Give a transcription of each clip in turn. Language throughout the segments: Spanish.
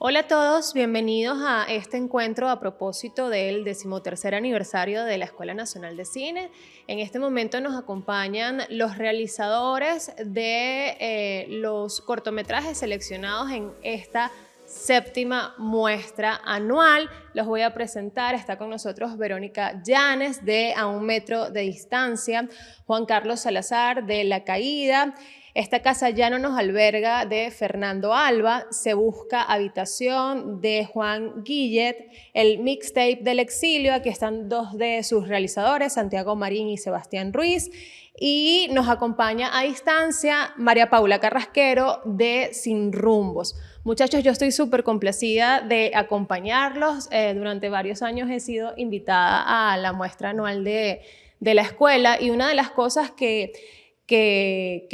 Hola a todos, bienvenidos a este encuentro a propósito del 13º aniversario de la Escuela Nacional de Cine. En este momento nos acompañan los realizadores de los cortometrajes seleccionados en esta séptima muestra anual. Los voy a presentar. Está con nosotros Verónica Llanes de A un metro de distancia, Juan Carlos Salazar de La Caída. Esta casa ya no nos alberga de Fernando Alba, Se busca habitación de Juan Guillet, el mixtape del exilio, aquí están dos de sus realizadores, Santiago Marín y Sebastián Ruiz, y nos acompaña a distancia María Paula Carrasquero de Sin Rumbos. Muchachos, yo estoy súper complacida de acompañarlos. Durante varios años he sido invitada a la muestra anual de la escuela y una de las cosas que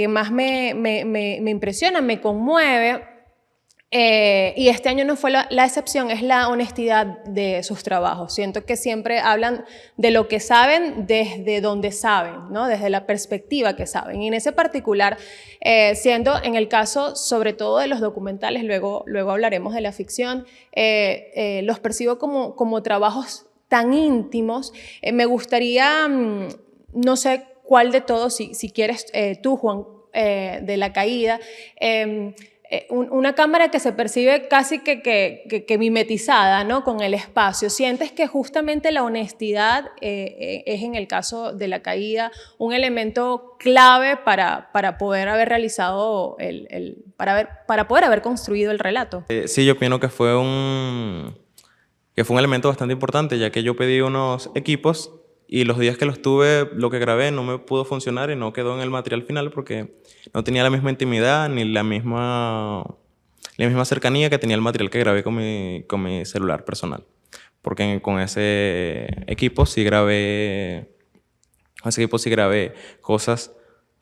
más me impresiona, me conmueve, y este año no fue la excepción, es la honestidad de sus trabajos. Siento que siempre hablan de lo que saben desde donde saben, ¿no? Desde la perspectiva que saben. Y en ese particular, siendo en el caso sobre todo de los documentales, luego hablaremos de la ficción, los percibo como trabajos tan íntimos. Me gustaría, no sé, ¿cuál de todos, si quieres tú, Juan, de La Caída? Una cámara que se percibe casi que mimetizada, ¿no?, con el espacio. ¿Sientes que justamente la honestidad es, en el caso de La Caída, un elemento clave para poder haber realizado, para poder haber construido el relato? Sí, yo opino que fue un elemento bastante importante, ya que yo pedí unos equipos y los días que los tuve, lo que grabé no me pudo funcionar y no quedó en el material final porque no tenía la misma intimidad ni la misma cercanía que tenía el material que grabé con mi celular personal. Porque con ese equipo sí grabé cosas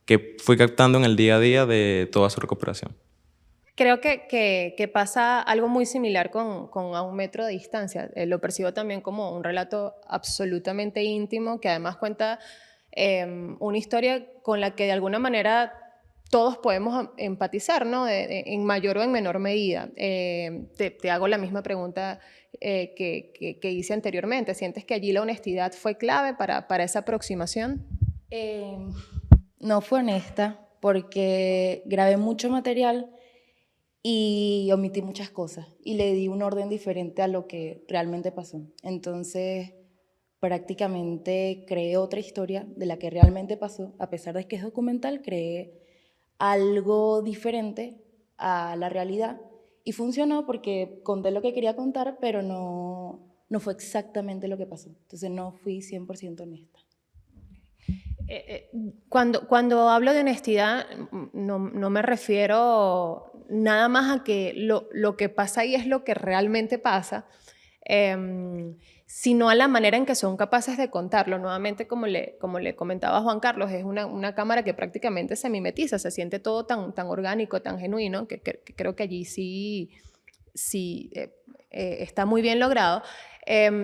que fui captando en el día a día de toda su recuperación. Creo que pasa algo muy similar con A un metro de distancia. Lo percibo también como un relato absolutamente íntimo que además cuenta una historia con la que de alguna manera todos podemos empatizar, ¿no? En mayor o en menor medida. Te hago la misma pregunta que hice anteriormente. ¿Sientes que allí la honestidad fue clave para esa aproximación? Eh, no fue honesta porque grabé mucho material y omití muchas cosas y le di un orden diferente a lo que realmente pasó. Entonces, prácticamente creé otra historia de la que realmente pasó. A pesar de que es documental, creé algo diferente a la realidad y funcionó porque conté lo que quería contar, pero no fue exactamente lo que pasó. Entonces no fui 100% honesta. Cuando hablo de honestidad, no me refiero nada más a que lo que pasa ahí es lo que realmente pasa, sino a la manera en que son capaces de contarlo. Nuevamente, como le comentaba Juan Carlos, es una cámara que prácticamente se mimetiza, se siente todo tan orgánico, tan genuino, que creo que allí sí está muy bien logrado.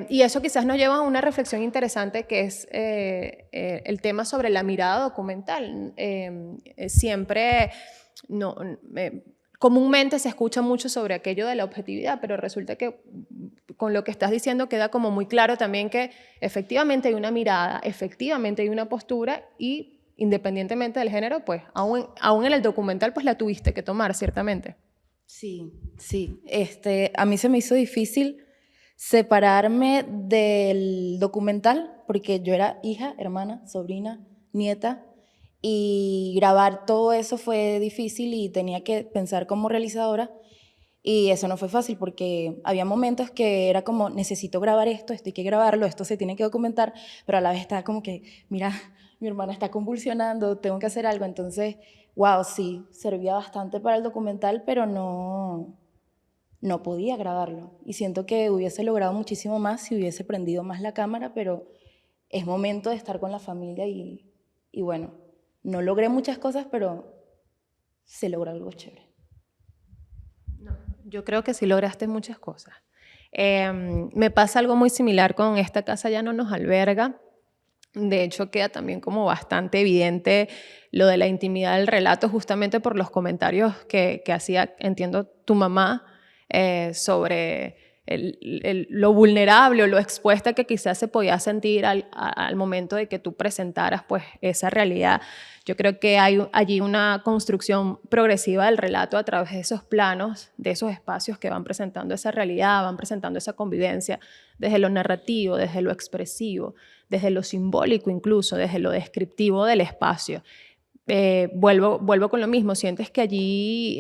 Y eso quizás nos lleva a una reflexión interesante que es el tema sobre la mirada documental. Siempre, no, comúnmente se escucha mucho sobre aquello de la objetividad, pero resulta que con lo que estás diciendo queda como muy claro también que efectivamente hay una mirada, efectivamente hay una postura y independientemente del género, pues aún en el documental pues la tuviste que tomar, ciertamente. Sí. A mí se me hizo difícil separarme del documental porque yo era hija, hermana, sobrina, nieta y grabar todo eso fue difícil y tenía que pensar como realizadora y eso no fue fácil porque había momentos que era como necesito grabar esto hay que grabarlo, esto se tiene que documentar, pero a la vez estaba como que mira, mi hermana está convulsionando, tengo que hacer algo, entonces wow, sí, servía bastante para el documental, pero no podía grabarlo. Y siento que hubiese logrado muchísimo más si hubiese prendido más la cámara, pero es momento de estar con la familia y bueno, no logré muchas cosas, pero se logró algo chévere. No, yo creo que sí lograste muchas cosas. Me pasa algo muy similar con Esta casa ya no nos alberga. De hecho, queda también como bastante evidente lo de la intimidad del relato, justamente por los comentarios que hacía, entiendo, tu mamá sobre lo vulnerable o lo expuesta que quizás se podía sentir al momento de que tú presentaras pues esa realidad. Yo creo que hay allí una construcción progresiva del relato a través de esos planos, de esos espacios que van presentando esa realidad, van presentando esa convivencia, desde lo narrativo, desde lo expresivo, desde lo simbólico incluso, desde lo descriptivo del espacio. Vuelvo con lo mismo, sientes que allí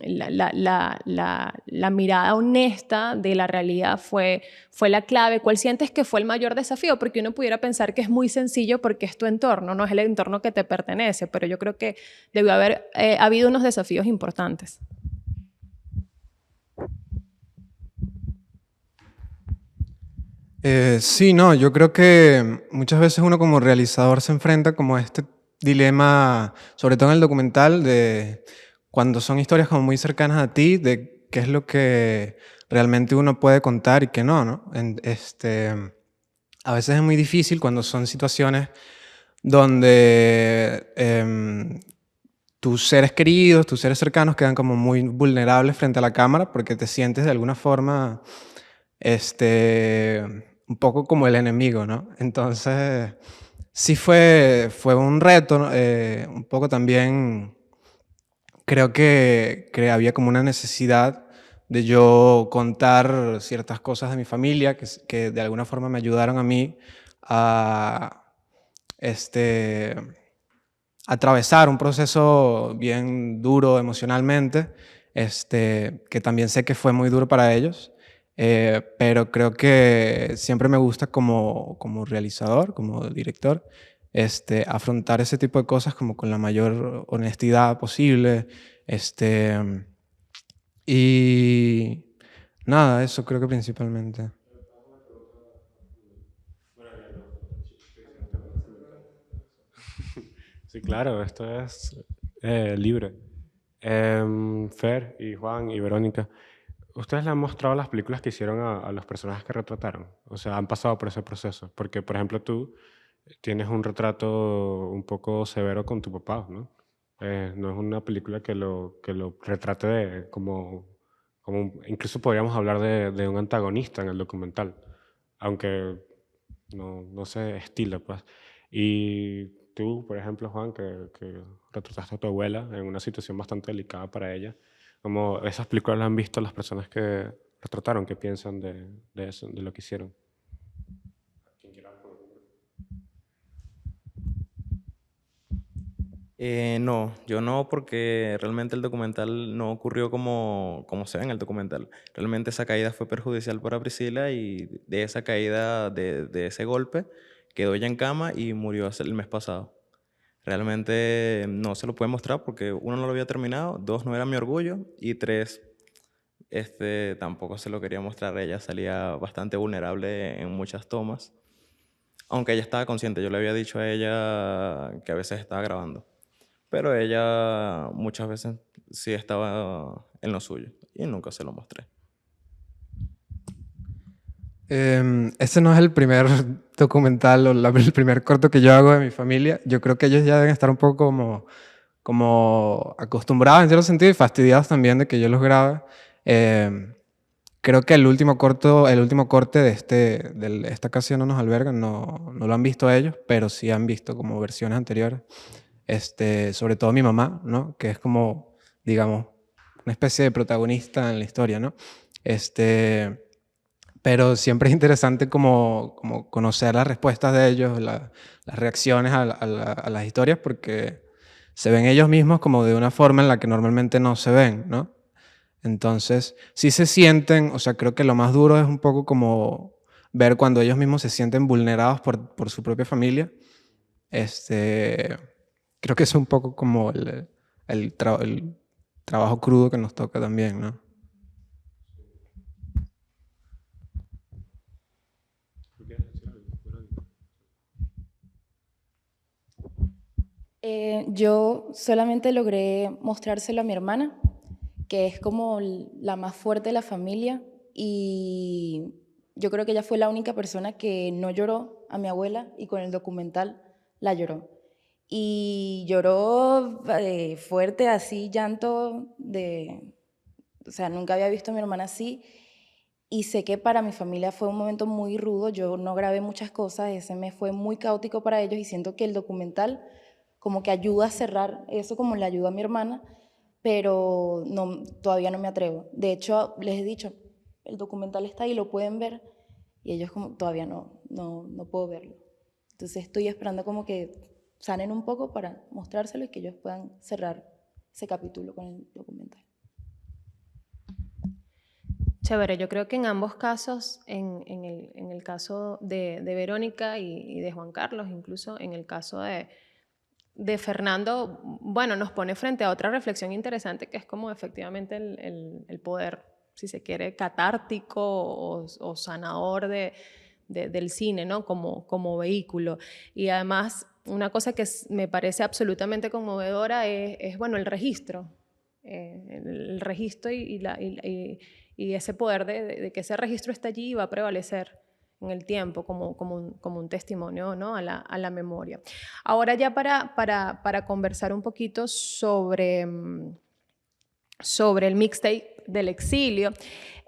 la mirada honesta de la realidad fue la clave. ¿Cuál sientes que fue el mayor desafío? Porque uno pudiera pensar que es muy sencillo porque es tu entorno, no es el entorno que te pertenece, pero yo creo que debió haber habido unos desafíos importantes. Sí, no, yo creo que muchas veces uno como realizador se enfrenta como a este dilema, sobre todo en el documental, de cuando son historias como muy cercanas a ti, de qué es lo que realmente uno puede contar y qué no, ¿no? A veces es muy difícil cuando son situaciones donde tus seres queridos, tus seres cercanos quedan como muy vulnerables frente a la cámara porque te sientes de alguna forma un poco como el enemigo, ¿no? Entonces, sí fue un reto, ¿no? Un poco también creo que había como una necesidad de yo contar ciertas cosas de mi familia que de alguna forma me ayudaron a mí a atravesar un proceso bien duro emocionalmente, que también sé que fue muy duro para ellos. Pero creo que siempre me gusta como realizador, como director, afrontar ese tipo de cosas como con la mayor honestidad posible. Y nada, eso creo que principalmente. Sí, claro, esto es libre. Fer y Juan y Verónica, ¿ustedes le han mostrado las películas que hicieron a los personajes que retrataron? O sea, han pasado por ese proceso. Porque, por ejemplo, tú tienes un retrato un poco severo con tu papá, ¿no? No es una película que lo retrate incluso podríamos hablar de un antagonista en el documental, aunque no se estila, pues. Y tú, por ejemplo, Juan, que retrataste a tu abuela en una situación bastante delicada para ella, como esas películas las han visto las personas que retrataron, ¿qué piensan de eso, de lo que hicieron? No, yo no, porque realmente el documental no ocurrió como se ve en el documental. Realmente esa caída fue perjudicial para Priscila y de esa caída, de ese golpe, quedó ella en cama y murió el mes pasado. Realmente no se lo puede mostrar porque uno, no lo había terminado, dos, no era mi orgullo y tres, tampoco se lo quería mostrar. Ella salía bastante vulnerable en muchas tomas, aunque ella estaba consciente. Yo le había dicho a ella que a veces estaba grabando, pero ella muchas veces sí estaba en lo suyo y nunca se lo mostré. Este no es el primer documental o el primer corto que yo hago de mi familia. Yo creo que ellos ya deben estar un poco como acostumbrados en cierto sentido y fastidiados también de que yo los grabe. Creo que el último corte de esta ocasión no nos albergan, no lo han visto ellos, pero sí han visto como versiones anteriores. Sobre todo mi mamá, ¿no? Que es como, digamos, una especie de protagonista en la historia, ¿no? Pero siempre es interesante como conocer las respuestas de ellos, las reacciones a las historias, porque se ven ellos mismos como de una forma en la que normalmente no se ven, ¿no? Entonces, sí se sienten, o sea, creo que lo más duro es un poco como ver cuando ellos mismos se sienten vulnerados por su propia familia. Creo que es un poco como el trabajo crudo que nos toca también, ¿no? Yo solamente logré mostrárselo a mi hermana, que es como la más fuerte de la familia, y yo creo que ella fue la única persona que no lloró a mi abuela y con el documental la lloró. Y lloró fuerte, así, llanto o sea, nunca había visto a mi hermana así. Y sé que para mi familia fue un momento muy rudo. Yo no grabé muchas cosas. Ese mes fue muy caótico para ellos y siento que el documental como que ayuda a cerrar eso como le ayuda a mi hermana, pero no, todavía no me atrevo. De hecho, les he dicho, el documental está ahí, lo pueden ver. Y ellos como, todavía no puedo verlo. Entonces estoy esperando como que sanen un poco para mostrárselo y que ellos puedan cerrar ese capítulo con el documental. Chévere, yo creo que en ambos casos, en el caso de Verónica y de Juan Carlos, incluso en el caso de Fernando, bueno, nos pone frente a otra reflexión interesante que es como efectivamente el poder, si se quiere, catártico o sanador del cine, ¿no? Como vehículo. Y además, una cosa que me parece absolutamente conmovedora es bueno, el registro. El registro y ese poder de que ese registro está allí y va a prevalecer en el tiempo como un testimonio, ¿no? a la memoria. Ahora ya para conversar un poquito sobre el mixtape del exilio,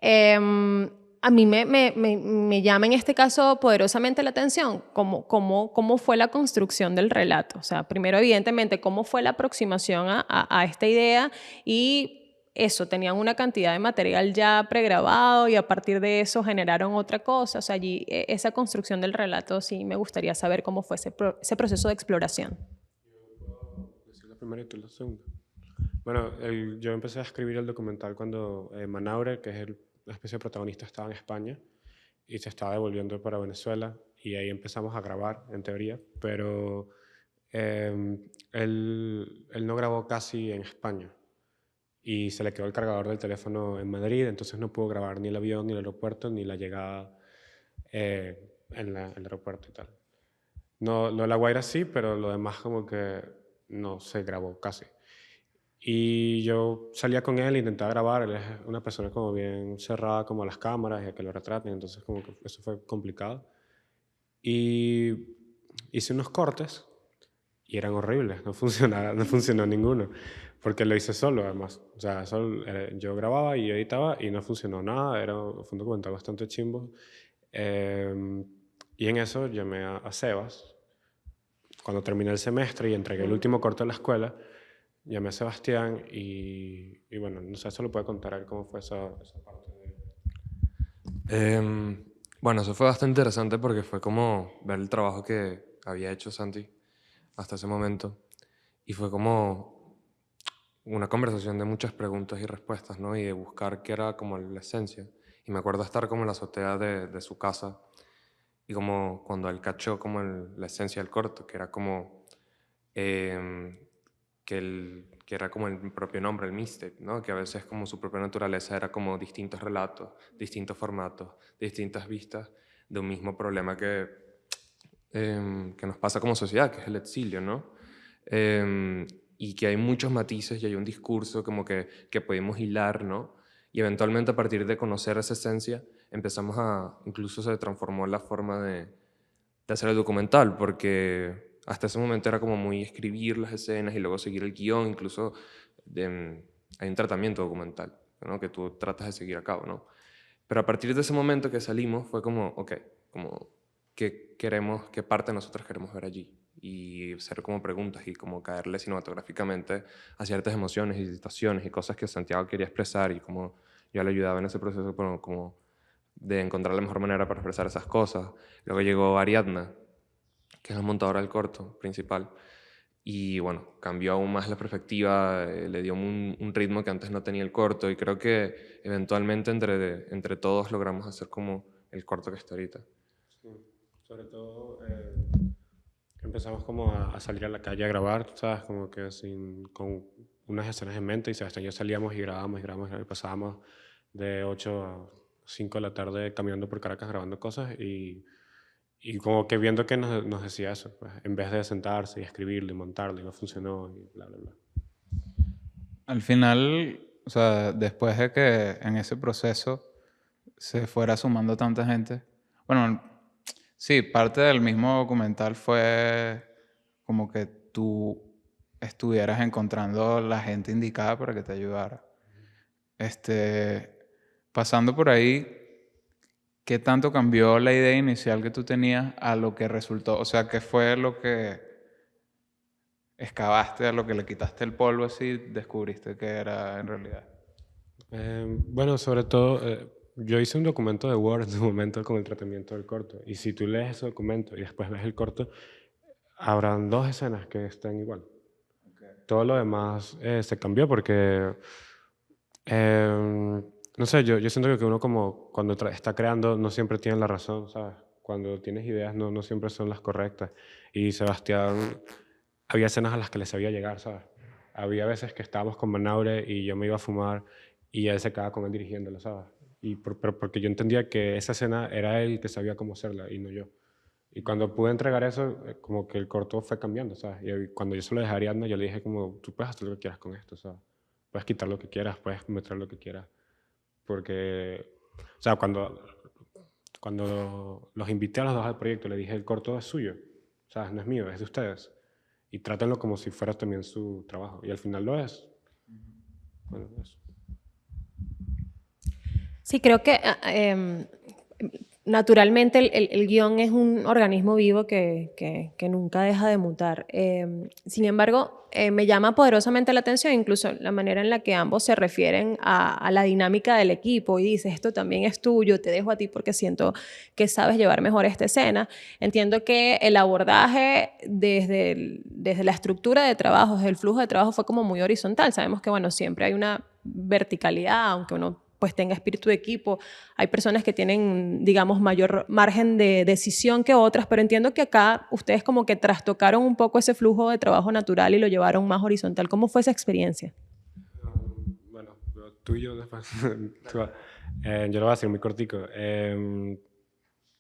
a mí me llama en este caso poderosamente la atención cómo fue la construcción del relato. O sea, primero, evidentemente, cómo fue la aproximación a esta idea y eso, tenían una cantidad de material ya pregrabado y a partir de eso generaron otra cosa. O sea, allí esa construcción del relato sí me gustaría saber cómo fue ese proceso de exploración. Decir la primera y tú la segunda. Bueno, yo empecé a escribir el documental cuando Manaure, que es la especie de protagonista, estaba en España y se estaba devolviendo para Venezuela y ahí empezamos a grabar, en teoría, pero él no grabó casi en España y se le quedó el cargador del teléfono en Madrid, entonces no pudo grabar ni el avión, ni el aeropuerto, ni la llegada en el aeropuerto y tal. No, lo de La Guaira sí, pero lo demás como que no se grabó casi. Y yo salía con él, intentaba grabar, él es una persona como bien cerrada como a las cámaras y a que lo retraten, entonces como que eso fue complicado. Y hice unos cortes y eran horribles, no funcionó ninguno, porque lo hice solo además. O sea, yo grababa y editaba y no funcionó nada, fue un documental bastante chimbo. Y en eso llamé a Sebas, cuando terminé el semestre y entregué el último corte de la escuela, llamé a Sebastián y bueno, no sé, eso lo puede contar él cómo fue esa parte Bueno, eso fue bastante interesante porque fue como ver el trabajo que había hecho Santi hasta ese momento y fue como una conversación de muchas preguntas y respuestas, ¿no? Y de buscar qué era como la esencia. Y me acuerdo estar como en la azotea de su casa y como cuando él cachó como la esencia del corto, que era como que era como el propio nombre, el mixtape, ¿no? Que a veces como su propia naturaleza era como distintos relatos, distintos formatos, distintas vistas de un mismo problema que nos pasa como sociedad, que es el exilio, ¿no? Y que hay muchos matices y hay un discurso como que podemos hilar, ¿no? Y eventualmente a partir de conocer esa esencia empezamos incluso se transformó la forma de hacer el documental, porque hasta ese momento era como muy escribir las escenas y luego seguir el guión, incluso hay un tratamiento documental, ¿no? Que tú tratas de seguir a cabo, ¿no? Pero a partir de ese momento que salimos fue como, ok, como qué parte de nosotros queremos ver allí y hacer como preguntas y como caerle cinematográficamente a ciertas emociones y situaciones y cosas que Santiago quería expresar y como yo le ayudaba en ese proceso como de encontrar la mejor manera para expresar esas cosas. Luego llegó Ariadna, que es la montadora del corto principal, y bueno, cambió aún más la perspectiva, le dio un ritmo que antes no tenía el corto, y creo que eventualmente entre todos logramos hacer como el corto que está ahorita. Sí, sobre todo empezamos como a salir a la calle a grabar, ¿sabes? Como que con unas escenas en mente y Sebastián y yo salíamos y grabábamos y pasábamos de 8 a 5 de la tarde caminando por Caracas grabando cosas y como que viendo que nos decía eso, pues, en vez de sentarse y escribirlo y montarlo y no funcionó y bla, bla, bla. Al final, o sea, después de que en ese proceso se fuera sumando tanta gente, bueno, sí, parte del mismo documental fue como que tú estuvieras encontrando la gente indicada para que te ayudara. Pasando por ahí, ¿qué tanto cambió la idea inicial que tú tenías a lo que resultó? O sea, ¿qué fue lo que excavaste, a lo que le quitaste el polvo así, descubriste que era en realidad? Bueno, sobre todo, yo hice un documento de Word en su momento con el tratamiento del corto. Y si tú lees ese documento y después ves el corto, habrán 2 escenas que estén igual. Todo lo demás se cambió porque, no sé, yo siento que uno como cuando está creando no siempre tiene la razón, ¿sabes? Cuando tienes ideas no siempre son las correctas. Y Sebastián, había escenas a las que le sabía llegar, ¿sabes? Había veces que estábamos con Manaure y yo me iba a fumar y él se quedaba con él dirigiéndolo, ¿sabes? Pero porque yo entendía que esa escena era él que sabía cómo hacerla y no yo. Y cuando pude entregar eso, como que el corto fue cambiando, ¿sabes? Y cuando yo se lo dejé a Ariadna, yo le dije como, tú puedes hacer lo que quieras con esto, ¿sabes? Puedes quitar lo que quieras, puedes meter lo que quieras. Porque, o sea, cuando los invité a los 2 al proyecto, le dije, el corto es suyo, ¿sabes? No es mío, es de ustedes. Y trátenlo como si fuera también su trabajo. Y al final lo es. Bueno, eso. Sí, creo que naturalmente el guión es un organismo vivo que nunca deja de mutar. Sin embargo, me llama poderosamente la atención incluso la manera en la que ambos se refieren a la dinámica del equipo y dices, esto también es tuyo, te dejo a ti porque siento que sabes llevar mejor esta escena. Entiendo que el abordaje desde la estructura de trabajo, desde el flujo de trabajo fue como muy horizontal. Sabemos que, bueno, siempre hay una verticalidad, aunque uno pues tenga espíritu de equipo. Hay personas que tienen, digamos, mayor margen de decisión que otras, pero entiendo que acá ustedes como que trastocaron un poco ese flujo de trabajo natural y lo llevaron más horizontal. ¿Cómo fue esa experiencia? Bueno, tú y yo después. Yo lo voy a decir muy cortico.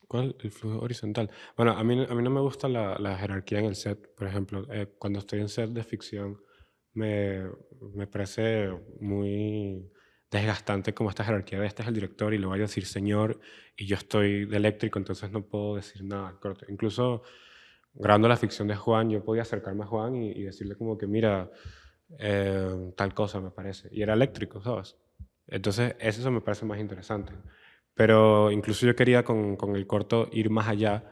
¿Cuál? El flujo horizontal. Bueno, a mí no me gusta la jerarquía en el set, por ejemplo. Cuando estoy en set de ficción, me parece muy desgastante como esta jerarquía de este es el director y le voy a decir señor y yo estoy de eléctrico, entonces no puedo decir nada al corto. Incluso grabando la ficción de Juan, yo podía acercarme a Juan y decirle como que mira, tal cosa me parece. Y era eléctrico, ¿sabes? Entonces eso me parece más interesante. Pero incluso yo quería con el corto ir más allá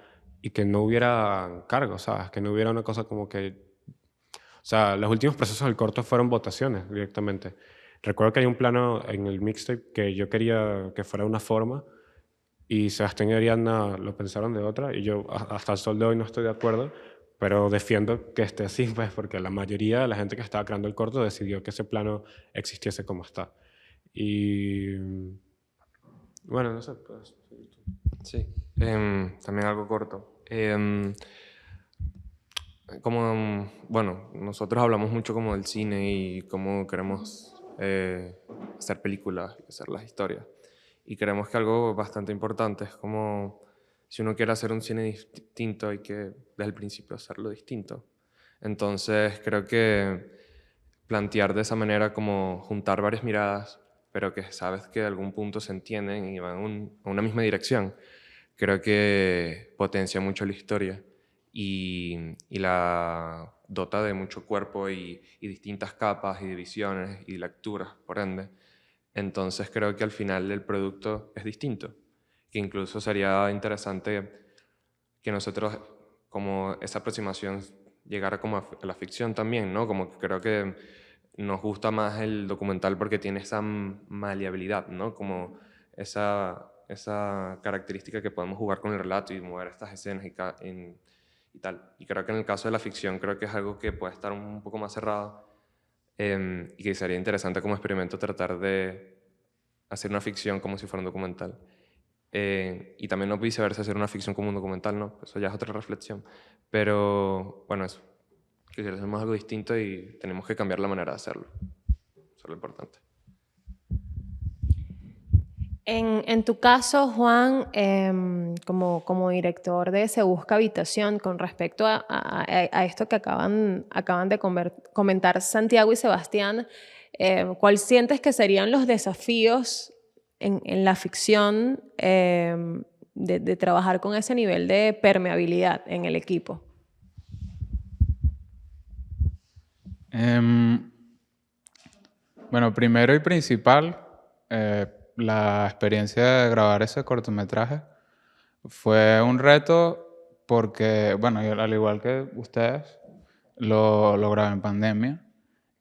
y que no hubiera cargos, ¿sabes? Que no hubiera una cosa como que... O sea, los últimos procesos del corto fueron votaciones directamente. Recuerdo que hay un plano en el mixtape que yo quería que fuera de una forma y Sebastián y Ariadna lo pensaron de otra y yo hasta el sol de hoy no estoy de acuerdo, pero defiendo que esté así, pues, porque la mayoría de la gente que estaba creando el corto decidió que ese plano existiese como está. Y bueno, no sé, pues... Sí, también algo corto. Bueno, nosotros hablamos mucho como del cine y cómo queremos hacer películas, hacer las historias. Y creemos que algo bastante importante es como si uno quiere hacer un cine distinto hay que desde el principio hacerlo distinto. Entonces creo que plantear de esa manera como juntar varias miradas, pero que sabes que de algún punto se entienden y van a una misma dirección, creo que potencia mucho la historia y la dota de mucho cuerpo y distintas capas y divisiones y lecturas, por ende. Entonces creo que al final el producto es distinto, que incluso sería interesante que nosotros como esa aproximación llegara como a la ficción también, ¿no? Como que creo que nos gusta más el documental porque tiene esa maleabilidad, ¿no? Como esa característica que podemos jugar con el relato y mover estas escenas y tal. Y creo que en el caso de la ficción creo que es algo que puede estar un poco más cerrado y que sería interesante como experimento tratar de hacer una ficción como si fuera un documental. Y también no viceversa, hacer una ficción como un documental, ¿no? Eso ya es otra reflexión. Pero bueno, eso. Que hacemos algo distinto y tenemos que cambiar la manera de hacerlo. Eso es lo importante. En tu caso, Juan, como director de Se Busca Habitación, con respecto a esto que acaban de comentar Santiago y Sebastián, ¿cuál sientes que serían los desafíos en la ficción de trabajar con ese nivel de permeabilidad en el equipo? Bueno, primero y principal, la experiencia de grabar ese cortometraje fue un reto porque, bueno, yo, al igual que ustedes, lo grabé en pandemia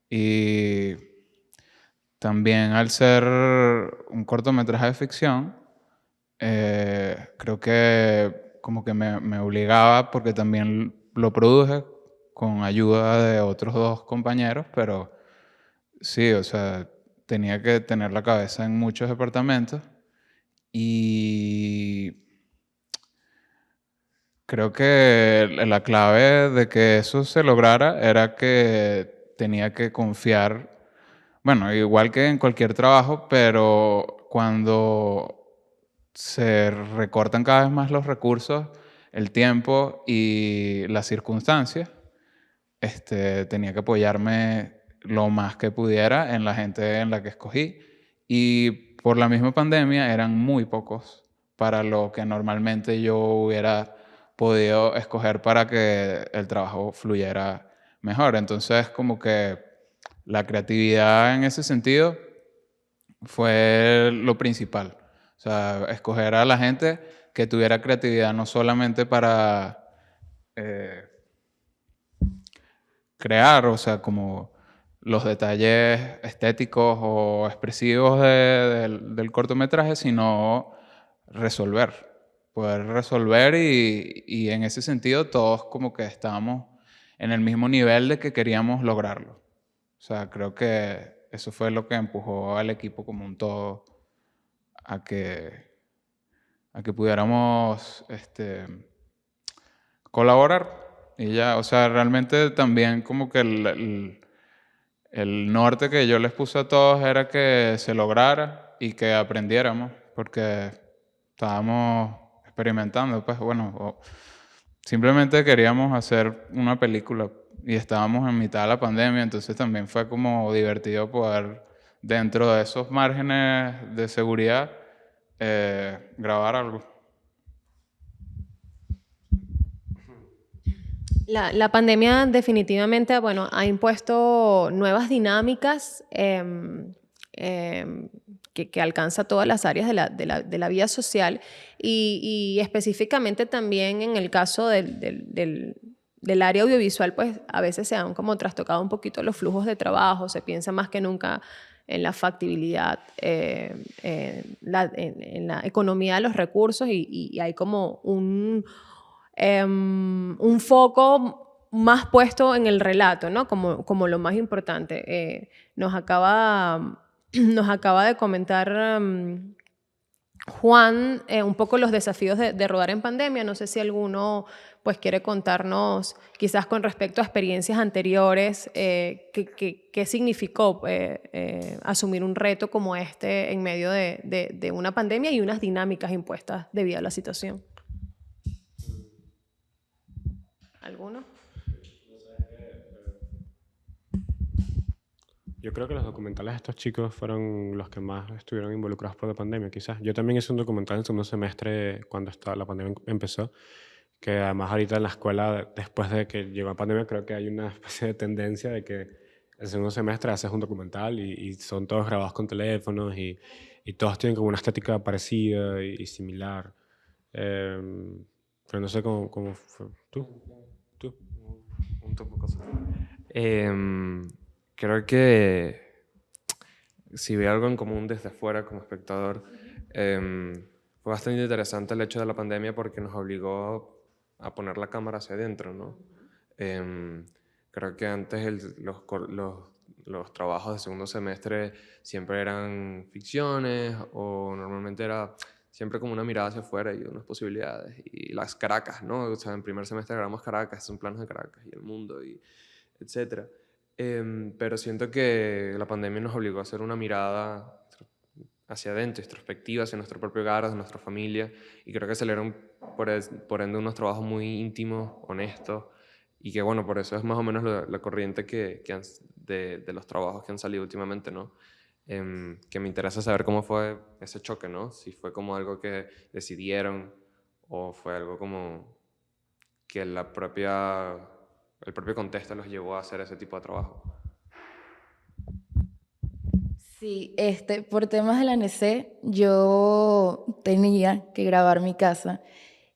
y también al ser un cortometraje de ficción, creo que como que me obligaba, porque también lo produje con ayuda de otros dos compañeros, pero sí, o sea, tenía que tener la cabeza en muchos departamentos y creo que la clave de que eso se lograra era que tenía que confiar, bueno, igual que en cualquier trabajo, pero cuando se recortan cada vez más los recursos, el tiempo y las circunstancias, tenía que apoyarme lo más que pudiera en la gente en la que escogí. Y por la misma pandemia eran muy pocos para lo que normalmente yo hubiera podido escoger para que el trabajo fluyera mejor. Entonces, como que la creatividad en ese sentido fue lo principal. O sea, escoger a la gente que tuviera creatividad no solamente para eh, crear, o sea, como los detalles estéticos o expresivos del cortometraje, sino resolver. Poder resolver y en ese sentido todos como que estábamos en el mismo nivel de que queríamos lograrlo. O sea, creo que eso fue lo que empujó al equipo como un todo a que pudiéramos colaborar. Y ya, o sea, realmente también como que el norte que yo les puse a todos era que se lograra y que aprendiéramos, porque estábamos experimentando, pues bueno, simplemente queríamos hacer una película y estábamos en mitad de la pandemia, entonces también fue como divertido poder, dentro de esos márgenes de seguridad, grabar algo. La pandemia definitivamente, bueno, ha impuesto nuevas dinámicas que alcanza todas las áreas de la vida social y específicamente también en el caso del área audiovisual, pues a veces se han como trastocado un poquito los flujos de trabajo, se piensa más que nunca en la factibilidad, en la economía de los recursos y hay como un foco más puesto en el relato, ¿no? Como lo más importante. Nos acaba de comentar Juan un poco los desafíos de rodar en pandemia. No sé si alguno pues quiere contarnos quizás con respecto a experiencias anteriores, qué significó asumir un reto como este en medio de una pandemia y unas dinámicas impuestas debido a la situación. ¿Alguno? Yo creo que los documentales de estos chicos fueron los que más estuvieron involucrados por la pandemia, quizás. Yo también hice un documental en segundo semestre cuando la pandemia empezó, que además ahorita en la escuela, después de que llegó la pandemia, creo que hay una especie de tendencia de que el segundo semestre haces un documental y son todos grabados con teléfonos y todos tienen como una estética parecida y similar. Pero no sé cómo fue. ¿Tú? Un poco. Creo que si veo algo en común desde afuera como espectador, fue bastante interesante el hecho de la pandemia porque nos obligó a poner la cámara hacia adentro, ¿no? Creo que antes los trabajos de segundo semestre siempre eran ficciones o normalmente era siempre como una mirada hacia afuera y unas posibilidades. Y las Caracas, ¿no? O sea, en primer semestre grabamos Caracas, son planos de Caracas y el mundo, y etcétera. Pero siento que la pandemia nos obligó a hacer una mirada hacia adentro, introspectiva, hacia nuestro propio hogar, hacia nuestra familia, y creo que salieron por ende unos trabajos muy íntimos, honestos, y que bueno, por eso es más o menos la corriente de los trabajos que han salido últimamente, ¿no? Que me interesa saber cómo fue ese choque, ¿no? Si fue como algo que decidieron o fue algo como que el propio contexto los llevó a hacer ese tipo de trabajo. Sí, por temas de la NC, yo tenía que grabar mi casa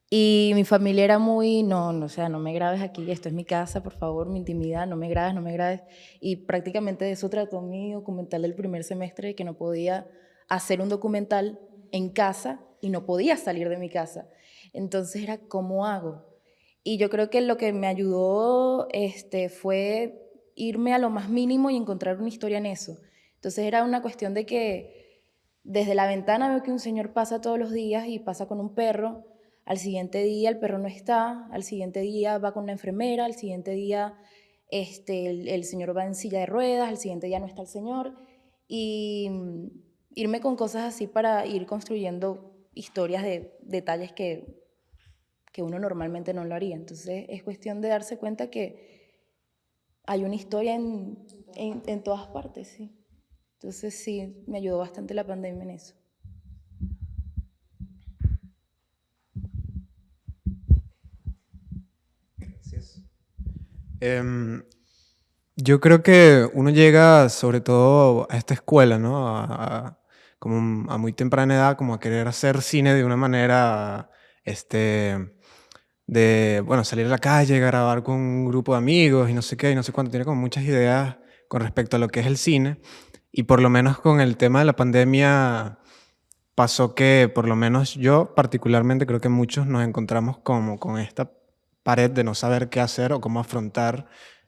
y mi familia era muy, no, no, o sea, no me grabes aquí, esto es mi casa, por favor, mi intimidad, no me grabes, no me grabes. Y prácticamente de eso trató mi documental del primer semestre, que no podía hacer un documental en casa y no podía salir de mi casa. Entonces era, ¿cómo hago? Y yo creo que lo que me ayudó fue irme a lo más mínimo y encontrar una historia en eso. Entonces era una cuestión de que desde la ventana veo que un señor pasa todos los días y pasa con un perro, al siguiente día el perro no está, al siguiente día va con una enfermera, al siguiente día el señor va en silla de ruedas, al siguiente día no está el señor, y irme con cosas así para ir construyendo historias de detalles que uno normalmente no lo haría. Entonces es cuestión de darse cuenta que hay una historia en todas partes, sí. Entonces sí, me ayudó bastante la pandemia en eso. Em, yo creo que uno llega sobre todo a esta escuela, ¿no? Como a muy temprana edad, como a querer hacer cine de una manera, de, bueno, salir a la calle, grabar con un grupo de amigos y no sé qué, y no sé cuánto. Tiene como muchas ideas con respecto a lo que es el cine. Y por lo menos con el tema de la pandemia pasó que, por lo menos yo particularmente, creo que muchos nos encontramos como con esta pared de no saber qué hacer o cómo afrontar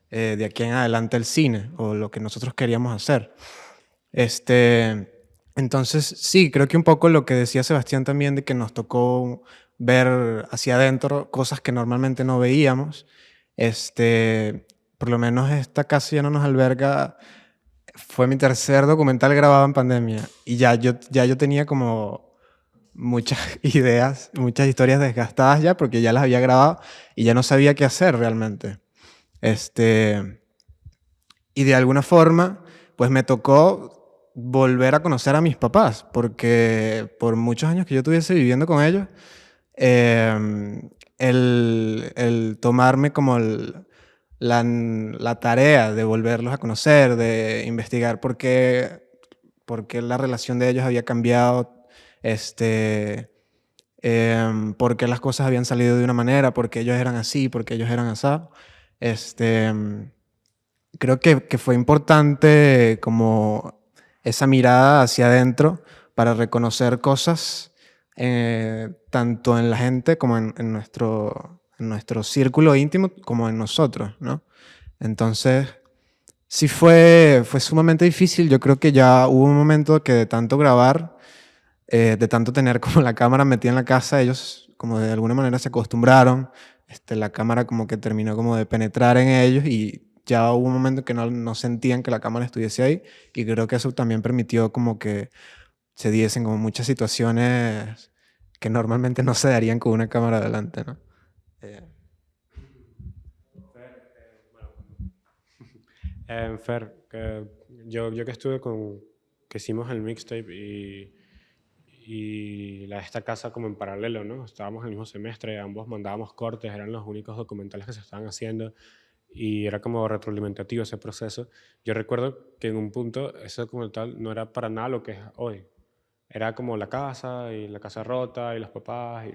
de aquí en adelante el cine o lo que nosotros queríamos hacer. Entonces, sí, creo que un poco lo que decía Sebastián también de que nos tocó ver hacia adentro cosas que normalmente no veíamos. Por lo menos esta casa ya no nos alberga. Fue mi tercer documental grabado en pandemia y ya yo tenía como muchas ideas, muchas historias desgastadas ya porque ya las había grabado y ya no sabía qué hacer realmente. Y de alguna forma, pues me tocó volver a conocer a mis papás porque por muchos años que yo estuviese viviendo con ellos, el tomarme como la tarea de volverlos a conocer, de investigar por qué la relación de ellos había cambiado, por qué las cosas habían salido de una manera, por qué ellos eran así, por qué ellos eran así. Creo que fue importante como esa mirada hacia adentro para reconocer cosas tanto en la gente como en nuestro círculo íntimo como en nosotros, ¿no? Entonces, sí fue sumamente difícil. Yo creo que ya hubo un momento que de tanto grabar, de tanto tener como la cámara metida en la casa, ellos como de alguna manera se acostumbraron. La cámara como que terminó como de penetrar en ellos y ya hubo un momento que no sentían que la cámara estuviese ahí y creo que eso también permitió como que se diesen como muchas situaciones que normalmente no se darían con una cámara adelante, ¿no? Fer, yo que estuve que hicimos el mixtape y esta casa como en paralelo, ¿no? Estábamos en el mismo semestre, ambos mandábamos cortes, eran los únicos documentales que se estaban haciendo y era como retroalimentativo ese proceso. Yo recuerdo que en un punto ese documental no era para nada lo que es hoy. Era como la casa y la casa rota y los papás y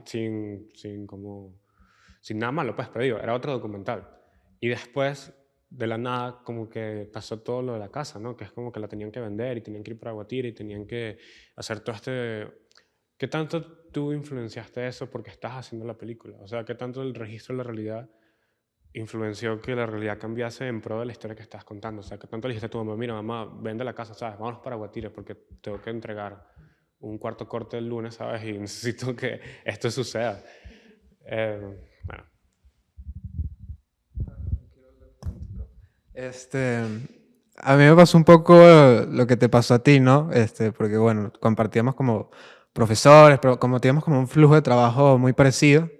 sin nada malo, pues, pero digo, era otro documental. Y después, de la nada, como que pasó todo lo de la casa, ¿no? Que es como que la tenían que vender y tenían que ir para Guatire y tenían que hacer todo ¿Qué tanto tú influenciaste eso porque estás haciendo la película? O sea, ¿qué tanto el registro de la realidad influenció que la realidad cambiase en pro de la historia que estás contando? O sea, ¿qué tanto le dijiste a tu mamá, mira, mamá, vende la casa, ¿sabes? Vámonos para Guatire porque tengo que entregar un cuarto corte el lunes, ¿sabes? Y necesito que esto suceda. Bueno. A mí me pasó un poco lo que te pasó a ti, ¿no? Porque, bueno, compartíamos como profesores, pero como teníamos como un flujo de trabajo muy parecido.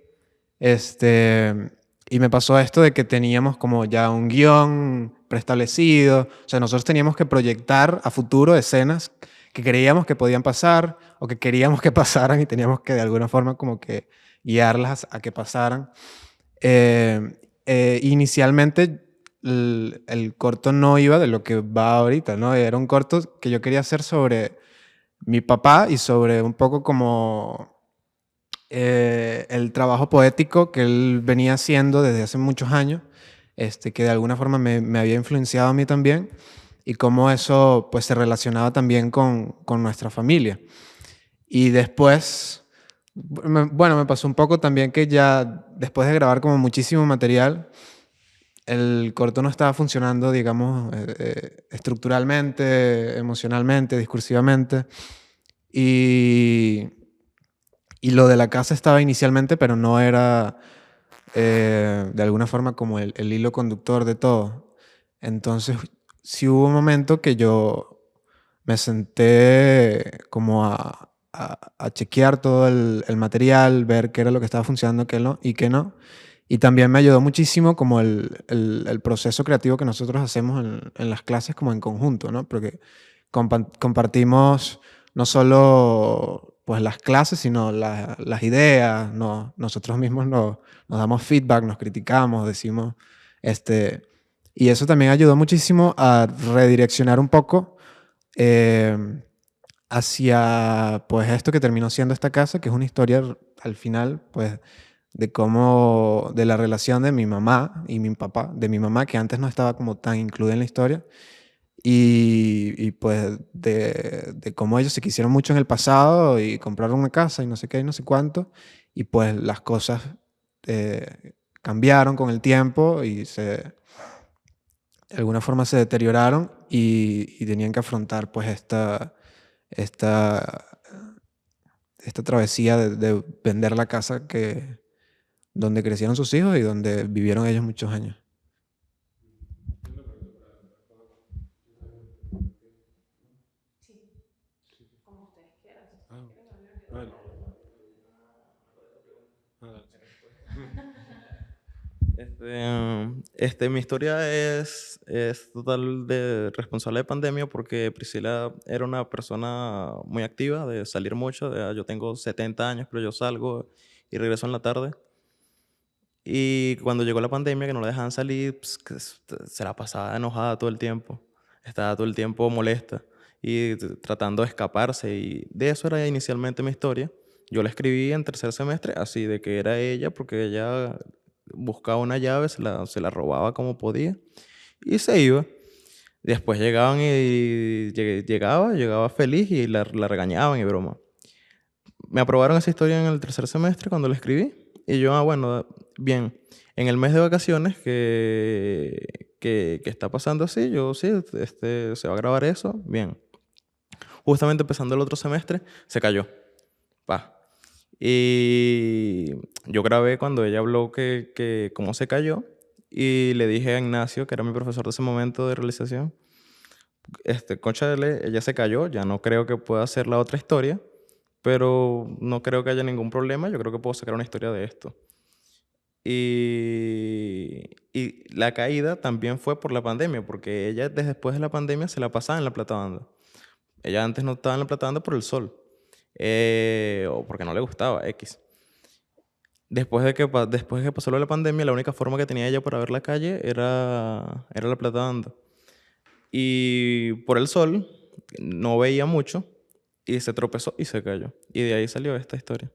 Y me pasó esto de que teníamos como ya un guión preestablecido. O sea, nosotros teníamos que proyectar a futuro escenas que creíamos que podían pasar o que queríamos que pasaran y teníamos que de alguna forma como que guiarlas a que pasaran. Inicialmente el corto no iba de lo que va ahorita, ¿no? Era un corto que yo quería hacer sobre mi papá y sobre un poco como el trabajo poético que él venía haciendo desde hace muchos años, que de alguna forma me había influenciado a mí también, y cómo eso pues se relacionaba también con nuestra familia. Y después, bueno, me pasó un poco también que ya después de grabar como muchísimo material, el corto no estaba funcionando, digamos, estructuralmente, emocionalmente, discursivamente. Y, y lo de la casa estaba inicialmente, pero no era de alguna forma como el hilo conductor de todo. Entonces, sí hubo un momento que yo me senté como a chequear todo el material, ver qué era lo que estaba funcionando qué no, y qué no. Y también me ayudó muchísimo como el proceso creativo que nosotros hacemos en las clases como en conjunto, ¿no? Porque compartimos no solo pues las clases, sino las ideas, no, nosotros mismos nos damos feedback, nos criticamos, decimos, y eso también ayudó muchísimo a redireccionar un poco eh, hacia pues esto que terminó siendo esta casa, que es una historia al final pues de cómo, de la relación de mi mamá y mi papá, de mi mamá que antes no estaba como tan incluida en la historia, y pues de cómo ellos se quisieron mucho en el pasado y compraron una casa y no sé qué y no sé cuánto, y pues las cosas cambiaron con el tiempo y de alguna forma se deterioraron y tenían que afrontar pues esta, esta travesía de vender la casa donde crecieron sus hijos y donde vivieron ellos muchos años. Vale. Mi historia es total de responsable de pandemia porque Priscila era una persona muy activa, de salir mucho. Yo tengo 70 años, pero yo salgo y regreso en la tarde. Y cuando llegó la pandemia, que no la dejaban salir, pues, se la pasaba enojada todo el tiempo. Estaba todo el tiempo molesta y tratando de escaparse. Y de eso era inicialmente mi historia. Yo la escribí en tercer semestre, así de que era ella, porque ella buscaba una llave, se la robaba como podía y se iba. Después llegaban y llegaba feliz y la regañaban y broma. Me aprobaron esa historia en el tercer semestre cuando la escribí. Y yo, bueno, bien. En el mes de vacaciones que está pasando así, yo sí, se va a grabar eso, bien. Justamente empezando el otro semestre, se cayó. Pa. Y yo grabé cuando ella habló que cómo se cayó. Y le dije a Ignacio, que era mi profesor de ese momento de realización, cónchale, ella se cayó, ya no creo que pueda hacer la otra historia, pero no creo que haya ningún problema, yo creo que puedo sacar una historia de esto. Y la caída también fue por la pandemia, porque ella desde después de la pandemia se la pasaba en la Plata Banda. Ella antes no estaba en la Plata Banda por el sol, o porque no le gustaba, X. Después de que pasó lo de la pandemia, la única forma que tenía ella para ver la calle era la Plata Banda. Y por el sol no veía mucho y se tropezó y se cayó. Y de ahí salió esta historia.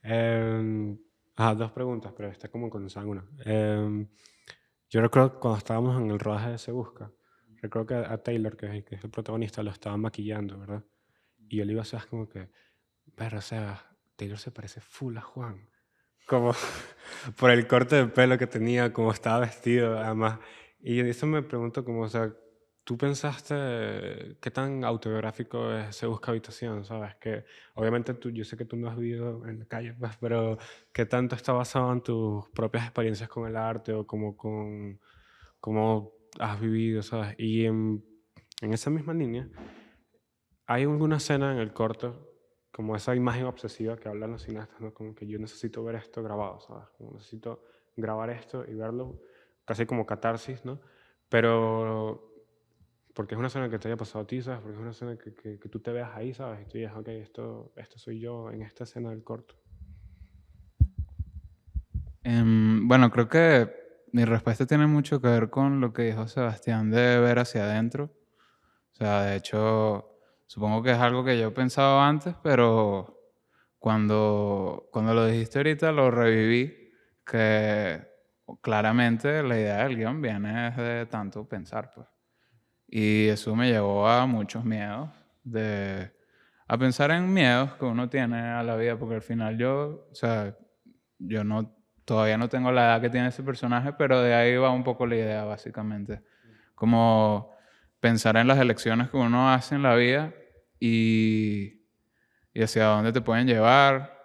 Dos preguntas, pero está como condensada en una. Yo recuerdo cuando estábamos en el rodaje de Se Busca, recuerdo que a Taylor, que es el protagonista, lo estaban maquillando, ¿verdad? Y yo le iba a hacer como que, ver, o sea, Taylor se parece full a Juan. Como por el corte de pelo que tenía, como estaba vestido, además. Y eso me pregunto como, o sea, ¿tú pensaste qué tan autobiográfico es Se Busca Habitación? ¿Sabes? Que obviamente yo sé que tú no has vivido en la calle, pues, pero ¿qué tanto está basado en tus propias experiencias con el arte o como con cómo has vivido, ¿sabes? Y en esa misma línea, ¿hay alguna escena en el corto, como esa imagen obsesiva que hablan los cineastas, ¿no? Como que yo necesito ver esto grabado, ¿sabes? Como necesito grabar esto y verlo, casi como catarsis, ¿no? Pero porque es una escena que te haya pasado a ti, ¿sabes? Porque es una escena que tú te veas ahí, ¿sabes? Y tú dices, ok, esto soy yo en esta escena del corto. Bueno, creo que mi respuesta tiene mucho que ver con lo que dijo Sebastián de ver hacia adentro. O sea, de hecho, supongo que es algo que yo he pensado antes, pero cuando lo dijiste ahorita lo reviví, que claramente la idea del guión viene de tanto pensar, pues. Y eso me llevó a muchos miedos, a pensar en miedos que uno tiene a la vida, porque al final o sea, yo todavía no tengo la edad que tiene ese personaje, pero de ahí va un poco la idea, básicamente. Como pensar en las elecciones que uno hace en la vida y hacia dónde te pueden llevar.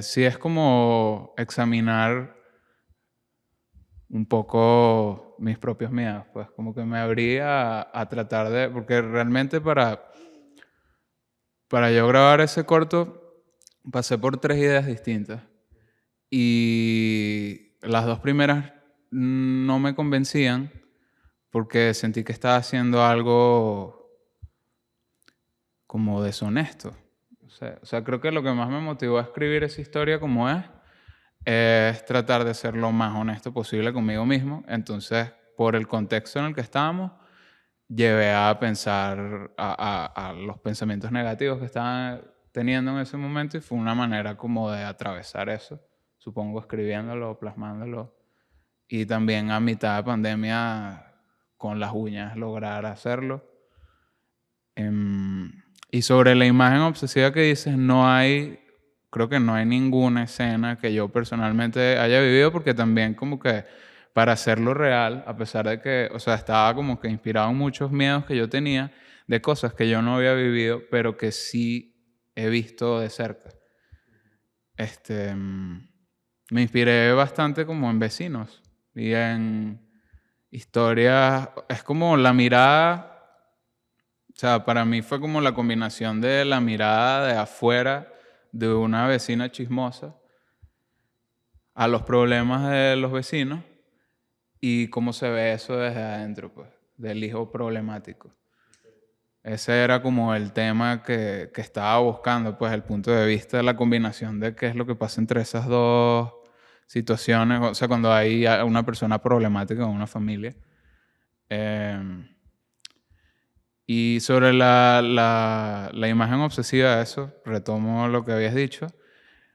Sí, es como examinar un poco mis propios miedos, pues como que me abrí a tratar de, porque realmente para yo grabar ese corto pasé por 3 ideas distintas y las 2 primeras no me convencían porque sentí que estaba haciendo algo como deshonesto. O sea, creo que lo que más me motivó a escribir esa historia como es tratar de ser lo más honesto posible conmigo mismo. Entonces, por el contexto en el que estábamos, llevé a pensar a los pensamientos negativos que estaba teniendo en ese momento y fue una manera como de atravesar eso, supongo escribiéndolo, plasmándolo. Y también a mitad de pandemia, con las uñas, lograr hacerlo. Y sobre la imagen obsesiva que dices, creo que no hay ninguna escena que yo personalmente haya vivido, porque también como que para hacerlo real, a pesar de que, o sea, estaba como que inspirado en muchos miedos que yo tenía de cosas que yo no había vivido, pero que sí he visto de cerca. Me inspiré bastante como en Vecinos y en historias, es como la mirada. O sea, para mí fue como la combinación de la mirada de afuera de una vecina chismosa a los problemas de los vecinos y cómo se ve eso desde adentro, pues, del hijo problemático. Ese era como el tema que estaba buscando, pues, el punto de vista de la combinación de qué es lo que pasa entre esas dos situaciones, o sea, cuando hay una persona problemática en una familia. Y sobre la imagen obsesiva de eso, retomo lo que habías dicho.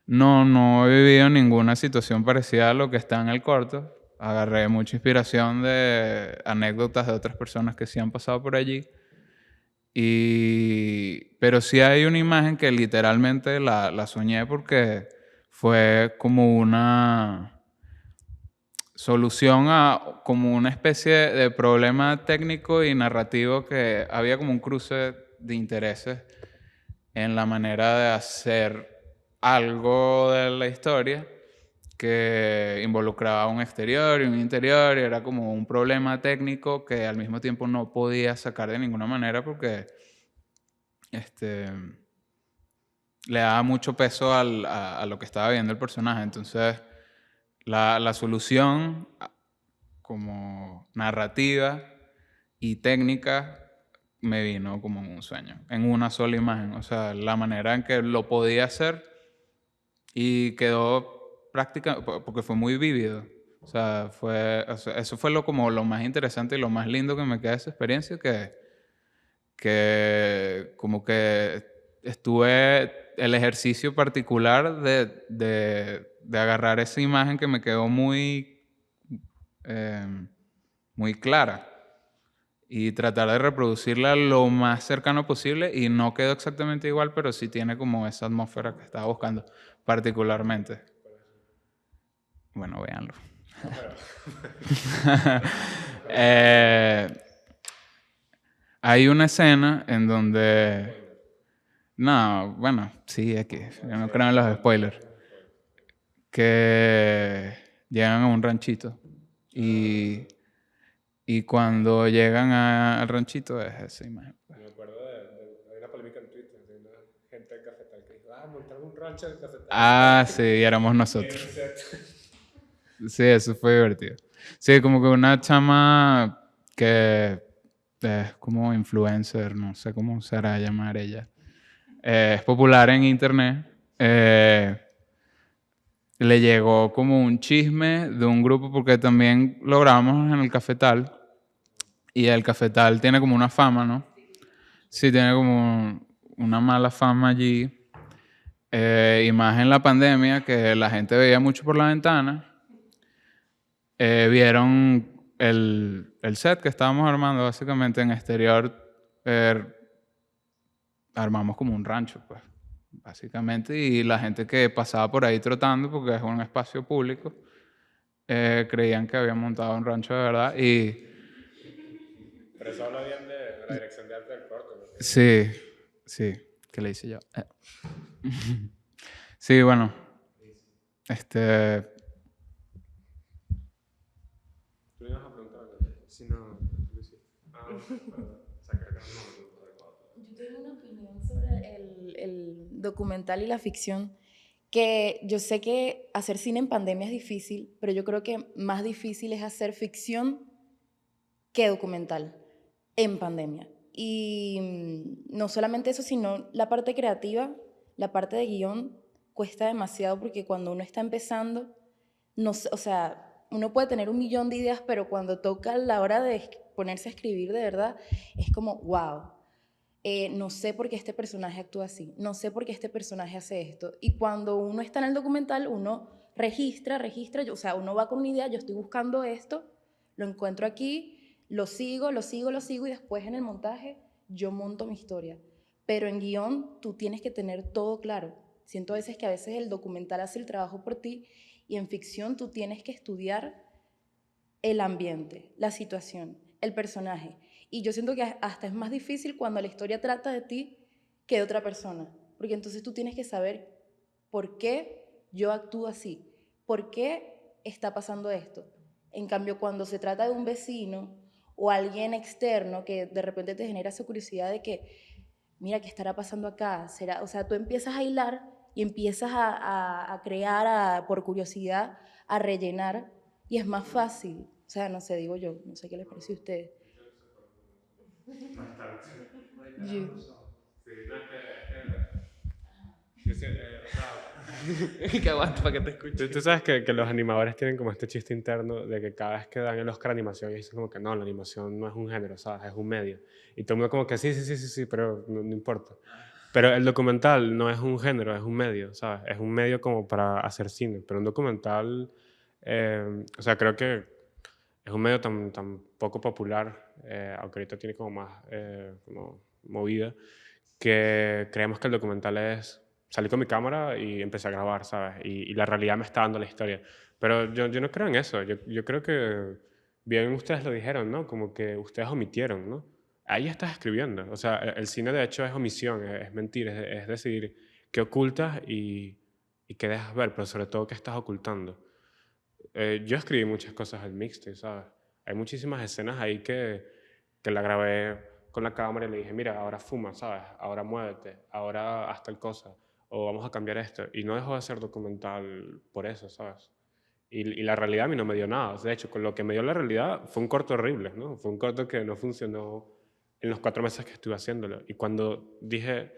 No he vivido ninguna situación parecida a lo que está en el corto. Agarré mucha inspiración de anécdotas de otras personas que sí han pasado por allí. Pero sí hay una imagen que literalmente la soñé porque fue como una solución a como una especie de problema técnico y narrativo, que había como un cruce de intereses en la manera de hacer algo de la historia que involucraba un exterior y un interior, y era como un problema técnico que al mismo tiempo no podía sacar de ninguna manera porque le daba mucho peso a lo que estaba viendo el personaje. Entonces, la solución como narrativa y técnica me vino como en un sueño, en una sola imagen. O sea, la manera en que lo podía hacer y quedó práctica, porque fue muy vívido. O sea, eso fue como lo más interesante y lo más lindo que me queda de esa experiencia, que como que estuve el ejercicio particular de agarrar esa imagen que me quedó muy clara y tratar de reproducirla lo más cercano posible, y no quedó exactamente igual, pero sí tiene como esa atmósfera que estaba buscando particularmente. Bueno, véanlo. Hay una escena en donde... No, bueno, sí, es que yo no creo en los spoilers. Que llegan a un ranchito y cuando llegan al ranchito es esa imagen. Me acuerdo hay una polémica en Twitter de una gente del cafetal que dijo, montaron un rancho del cafetal. Ah, sí, éramos nosotros. Sí, eso fue divertido. Sí, como que una chama que es como influencer, no sé cómo será llamar ella. Es popular en internet. le llegó como un chisme de un grupo, porque también lo grabamos en el Cafetal, y el Cafetal tiene como una fama, ¿no? Sí, tiene como una mala fama allí. Y más en la pandemia, que la gente veía mucho por la ventana. Vieron el set que estábamos armando, básicamente en exterior. Armamos como un rancho, pues, básicamente. Y la gente que pasaba por ahí trotando, porque es un espacio público, creían que habían montado un rancho de verdad. Y Pero eso habla bien de la dirección de arte del corto, ¿no? sí, sí, ¿qué le hice yo? Sí, bueno, Tú ibas a preguntar algo. Si no, Lucy. Perdón. Saca el Yo tengo una opinión sobre el documental y la ficción, que yo sé que hacer cine en pandemia es difícil, pero yo creo que más difícil es hacer ficción que documental en pandemia. Y no solamente eso, sino la parte creativa, la parte de guión, cuesta demasiado porque cuando uno está empezando, no, o sea, uno puede tener un millón de ideas, pero cuando toca la hora de ponerse a escribir de verdad, es como, wow, no sé por qué este personaje actúa así, no sé por qué este personaje hace esto. Y cuando uno está en el documental, uno registra, o sea, uno va con una idea, yo estoy buscando esto, lo encuentro aquí, lo sigo, y después en el montaje yo monto mi historia. Pero en guión tú tienes que tener todo claro. Siento a veces que a veces el documental hace el trabajo por ti y en ficción tú tienes que estudiar el ambiente, la situación, el personaje. Y yo siento que hasta es más difícil cuando la historia trata de ti que de otra persona, porque entonces tú tienes que saber por qué yo actúo así, por qué está pasando esto. En cambio, cuando se trata de un vecino o alguien externo que de repente te genera esa curiosidad de que, mira, ¿qué estará pasando acá? ¿Será? O sea, tú empiezas a hilar y empiezas a crear por curiosidad, a rellenar, y es más fácil. O sea, no sé, digo yo, no sé qué les parece a ustedes. Bastante. Yo- Sí, no, es que, o sea, Que aguanta para que te escuche. tú sabes que los animadores tienen como este chiste interno de que cada vez que dan el Oscar a animación, ellos dicen como que no, la animación no es un género, ¿sabes? Es un medio. Y todo el mundo como que sí, pero no importa. Pero el documental no es un género, es un medio, ¿sabes? Es un medio como para hacer cine. Pero un documental, o sea, creo que es un medio tan poco popular, aunque ahorita tiene como más como movida, que creemos que el documental es salí con mi cámara y empecé a grabar, ¿sabes? Y la realidad me está dando la historia. Pero yo no creo en eso. Yo creo que bien ustedes lo dijeron, ¿no? Como que ustedes omitieron, ¿no? Ahí estás escribiendo. O sea, el cine de hecho es omisión, es mentir, es decir, qué ocultas y qué dejas ver, pero sobre todo qué estás ocultando. Yo escribí muchas cosas al mixtape, ¿sabes? Hay muchísimas escenas ahí que la grabé con la cámara y le dije, mira, ahora fuma, ¿sabes? Ahora muévete, ahora haz tal cosa, o vamos a cambiar esto. Y no dejó de ser documental por eso, ¿sabes? Y la realidad a mí no me dio nada. De hecho, con lo que me dio la realidad fue un corto horrible, ¿no? Fue un corto que no funcionó en los 4 meses que estuve haciéndolo. Y cuando dije,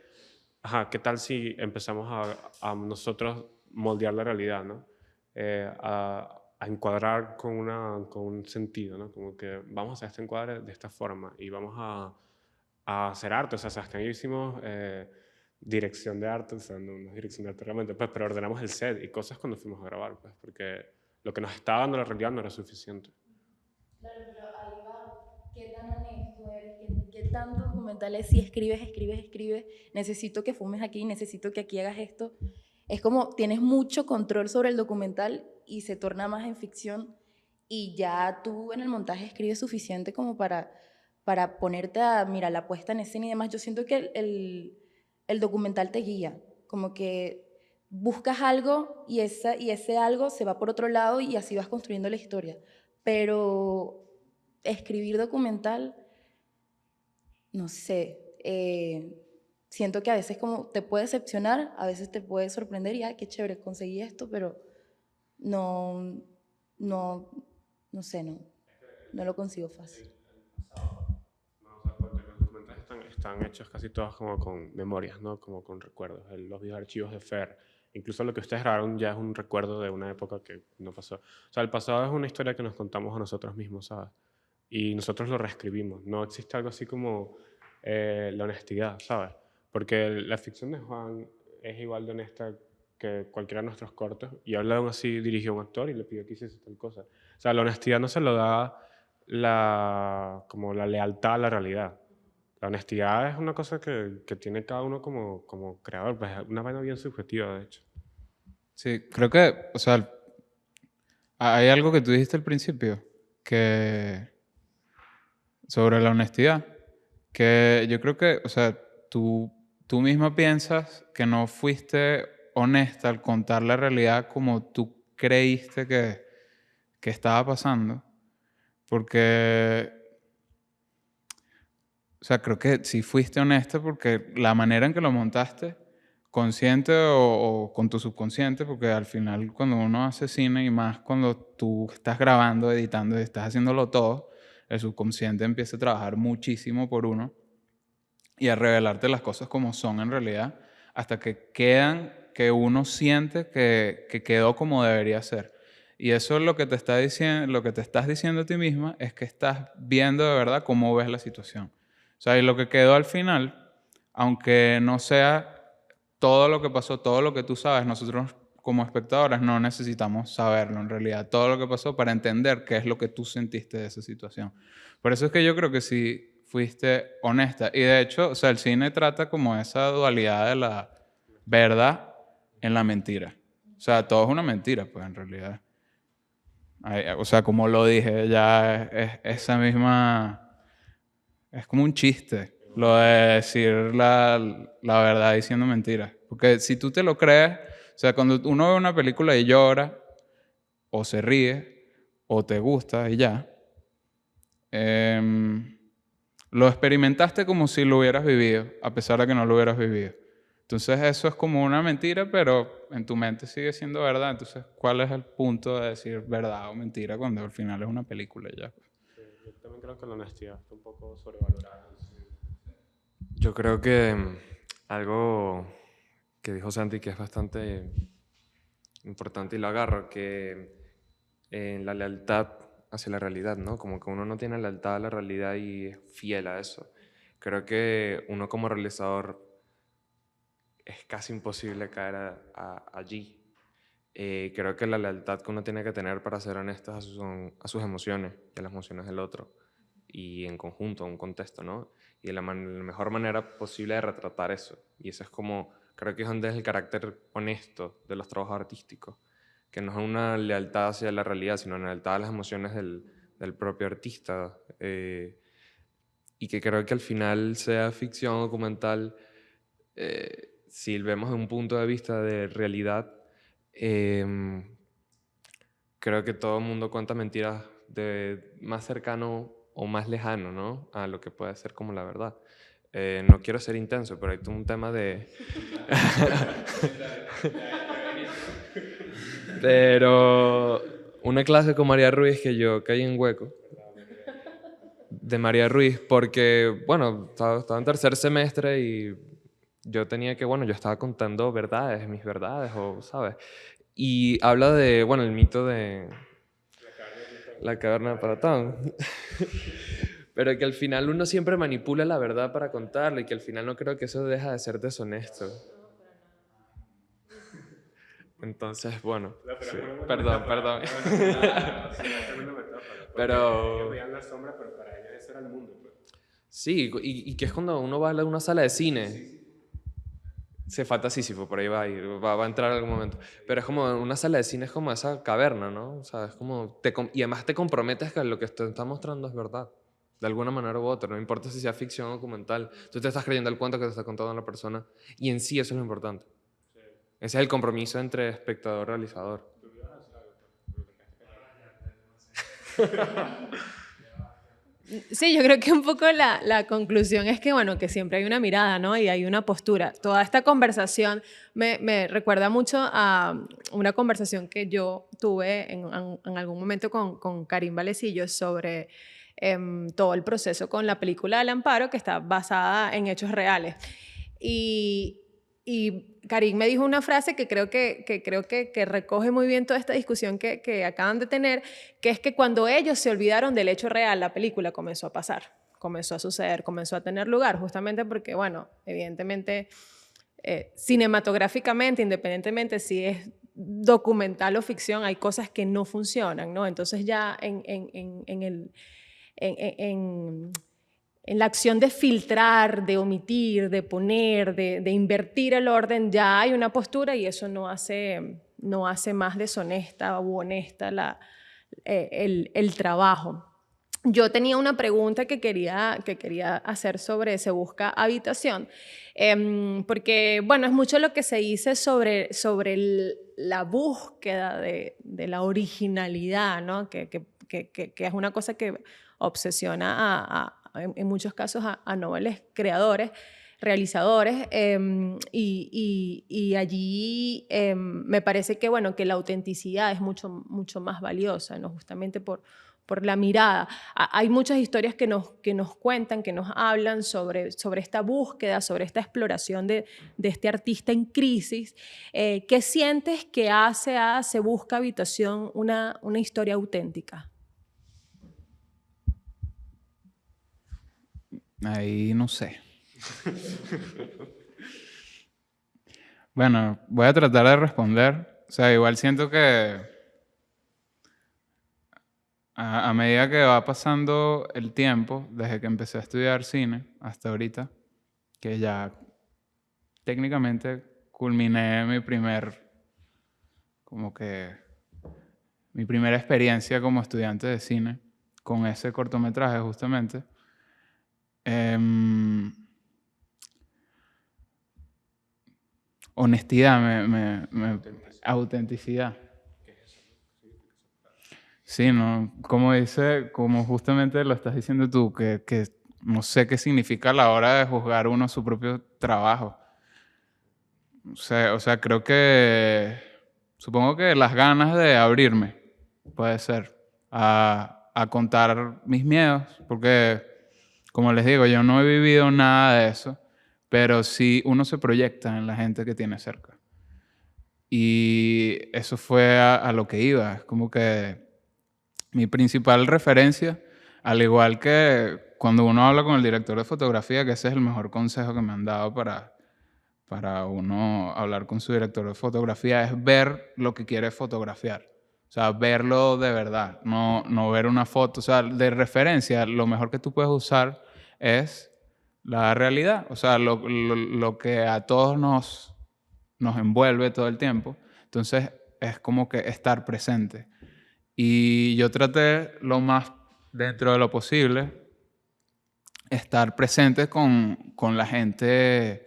ajá, ¿qué tal si empezamos a nosotros moldear la realidad, ¿no? A encuadrar con un sentido, ¿no? Como que vamos a hacer este encuadre de esta forma y vamos a hacer arte. O sea, Sebastián y yo hicimos dirección de arte, o sea, no es dirección de arte realmente, pues, pero ordenamos el set y cosas cuando fuimos a grabar, pues, porque lo que nos estaba dando la realidad no era suficiente. Claro, pero ahí va, ¿qué tan honesto eres? ¿Qué tanto documentales si escribes? Necesito que fumes aquí, necesito que aquí hagas esto. Es como tienes mucho control sobre el documental y se torna más en ficción y ya tú en el montaje escribes suficiente como para ponerte a, mira, la puesta en escena y demás. Yo siento que el documental te guía, como que buscas algo y ese algo se va por otro lado y así vas construyendo la historia. Pero escribir documental, no sé, siento que a veces como te puede decepcionar, a veces te puede sorprender y, qué chévere, conseguí esto, pero no, no, no sé, no lo consigo fácil. No, o sea, porque los documentales están hechos casi todos como con memorias, ¿no? Como con recuerdos. Los videoarchivos de Fer, Incluso lo que ustedes grabaron ya es un recuerdo de una época que no pasó. O sea, el pasado es una historia que nos contamos a nosotros mismos, ¿sabes? Y nosotros lo reescribimos. No existe algo así como la honestidad, ¿sabes? Porque la ficción de Juan es igual de honesta que cualquiera de nuestros cortos, y habla aún así, dirigió a un actor y le pidió que hiciese tal cosa. O sea, la honestidad no se lo da como la lealtad a la realidad. La honestidad es una cosa que tiene cada uno como creador, pues es una vaina bien subjetiva, de hecho. Sí, creo que, o sea, hay algo que tú dijiste al principio, que sobre la honestidad, que yo creo que, o sea, tú misma piensas que no fuiste honesta al contar la realidad como tú creíste que estaba pasando, porque, o sea, creo que sí fuiste honesta porque la manera en que lo montaste, consciente o con tu subconsciente, porque al final cuando uno hace cine y más cuando tú estás grabando, editando y estás haciéndolo todo, el subconsciente empieza a trabajar muchísimo por uno y a revelarte las cosas como son en realidad, hasta que quedan, que uno siente que quedó como debería ser. Y eso es lo que te está diciendo, lo que te estás diciendo a ti misma es que estás viendo de verdad cómo ves la situación. O sea, y lo que quedó al final, aunque no sea todo lo que pasó, todo lo que tú sabes, nosotros como espectadores no necesitamos saberlo en realidad, todo lo que pasó para entender qué es lo que tú sentiste de esa situación. Por eso es que yo creo que sí fuiste honesta. Y de hecho, o sea, el cine trata como esa dualidad de la verdad en la mentira. O sea, todo es una mentira, pues en realidad. O sea, como lo dije, ya es esa misma... Es como un chiste lo de decir la verdad diciendo mentiras. Porque si tú te lo crees, o sea, cuando uno ve una película y llora, o se ríe, o te gusta y ya, lo experimentaste como si lo hubieras vivido, a pesar de que no lo hubieras vivido. Entonces eso es como una mentira, pero en tu mente sigue siendo verdad. Entonces, ¿cuál es el punto de decir verdad o mentira cuando al final es una película y ya? Yo también creo que la honestidad está un poco sobrevalorada. Yo creo que algo que dijo Santi que es bastante importante y lo agarro, que la lealtad hacia la realidad, ¿no? Como que uno no tiene lealtad a la realidad y es fiel a eso. Creo que uno como realizador es casi imposible caer allí. Creo que la lealtad que uno tiene que tener para ser honesto a sus emociones y a las emociones del otro, y en conjunto, en un contexto, ¿no? Y la mejor manera posible de retratar eso. Y eso es como, creo que es donde es el carácter honesto de los trabajos artísticos, que no es una lealtad hacia la realidad, sino una lealtad a las emociones del propio artista. Y que creo que al final, sea ficción o documental, si vemos de un punto de vista de realidad, creo que todo el mundo cuenta mentiras de más cercano o más lejano, ¿no? A lo que puede ser como la verdad. No quiero ser intenso, pero hay todo un tema de... Pero una clase con María Ruiz que yo caí en hueco, de María Ruiz, porque, bueno, estaba en tercer semestre y yo tenía que, bueno, yo estaba contando verdades, mis verdades, o, ¿sabes? Y habla de, bueno, el mito de la caverna de Platón. Pero que al final uno siempre manipula la verdad para contarla y que al final no creo que eso deja de ser deshonesto. Entonces, bueno, sí. Perdón. Pero... Ellos veían la sombra, pero para ellos ese era el mundo. Sí, y que es cuando uno va a una sala de cine. Se falta Sísifo, por ahí va a ir, va a entrar en algún momento. Pero es como una sala de cine, es como esa caverna, ¿no? O sea, es como... y además te comprometes que lo que te está mostrando es verdad. De alguna manera u otra, no importa si sea ficción o documental. Tú te estás creyendo el cuento que te está contando la persona. Y en sí eso es lo importante. Ese es el compromiso entre espectador y realizador. Sí, yo creo que un poco la conclusión es que, bueno, que siempre hay una mirada, ¿no? Y hay una postura. Toda esta conversación me recuerda mucho a una conversación que yo tuve en algún momento con Karim Valecillo sobre todo el proceso con la película El Amparo, que está basada en hechos reales. Y y Karim me dijo una frase que creo que recoge muy bien toda esta discusión que acaban de tener, que es que cuando ellos se olvidaron del hecho real, la película comenzó a pasar, comenzó a suceder, comenzó a tener lugar, justamente porque, bueno, evidentemente, cinematográficamente, independientemente si es documental o ficción, hay cosas que no funcionan, ¿no? Entonces ya en la acción de filtrar, de omitir, de poner, de invertir el orden, ya hay una postura y eso no hace más deshonesta u honesta el trabajo. Yo tenía una pregunta que quería hacer sobre Se Busca Habitación, porque, bueno, es mucho lo que se dice sobre la búsqueda de la originalidad, ¿no? Que es una cosa que obsesiona en muchos casos a noveles creadores, realizadores, y allí me parece que, bueno, que la autenticidad es mucho más valiosa, ¿no? Justamente por la mirada. Hay muchas historias que nos cuentan, que nos hablan sobre esta búsqueda, sobre esta exploración de este artista en crisis. ¿Qué sientes que hace a Se Busca Habitación una historia auténtica? Ahí no sé. Bueno, voy a tratar de responder. O sea, igual siento que a medida que va pasando el tiempo, desde que empecé a estudiar cine hasta ahorita, que ya técnicamente culminé mi primera experiencia como estudiante de cine con ese cortometraje justamente. Honestidad, autenticidad. Sí, ¿no? Como justamente lo estás diciendo tú, que no sé qué significa a la hora de juzgar uno su propio trabajo. O sea, supongo que las ganas de abrirme, puede ser, a contar mis miedos, porque, como les digo, yo no he vivido nada de eso, pero sí uno se proyecta en la gente que tiene cerca. Y eso fue a lo que iba, es como que mi principal referencia, al igual que cuando uno habla con el director de fotografía, que ese es el mejor consejo que me han dado para uno hablar con su director de fotografía, es ver lo que quiere fotografiar. O sea, verlo de verdad, no ver una foto. O sea, de referencia, lo mejor que tú puedes usar es la realidad. O sea, lo que a todos nos envuelve todo el tiempo. Entonces, es como que estar presente. Y yo traté lo más dentro de lo posible estar presente con la gente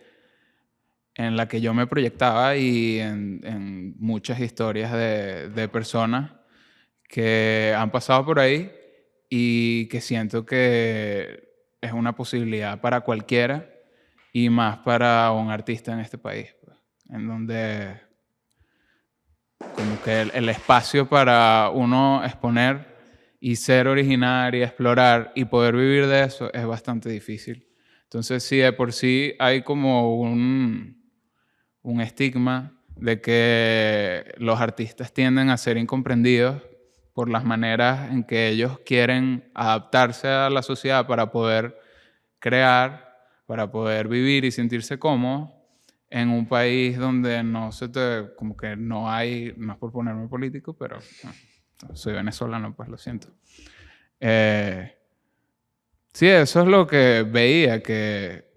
en la que yo me proyectaba y en muchas historias de personas que han pasado por ahí y que siento que es una posibilidad para cualquiera y más para un artista en este país, pues, en donde como que el espacio para uno exponer y ser original y explorar y poder vivir de eso es bastante difícil. Entonces, sí, de por sí hay como un estigma de que los artistas tienden a ser incomprendidos por las maneras en que ellos quieren adaptarse a la sociedad para poder crear, para poder vivir y sentirse cómodos en un país donde como que no hay, no es por ponerme político, pero no, soy venezolano, pues lo siento. Sí, eso es lo que veía, que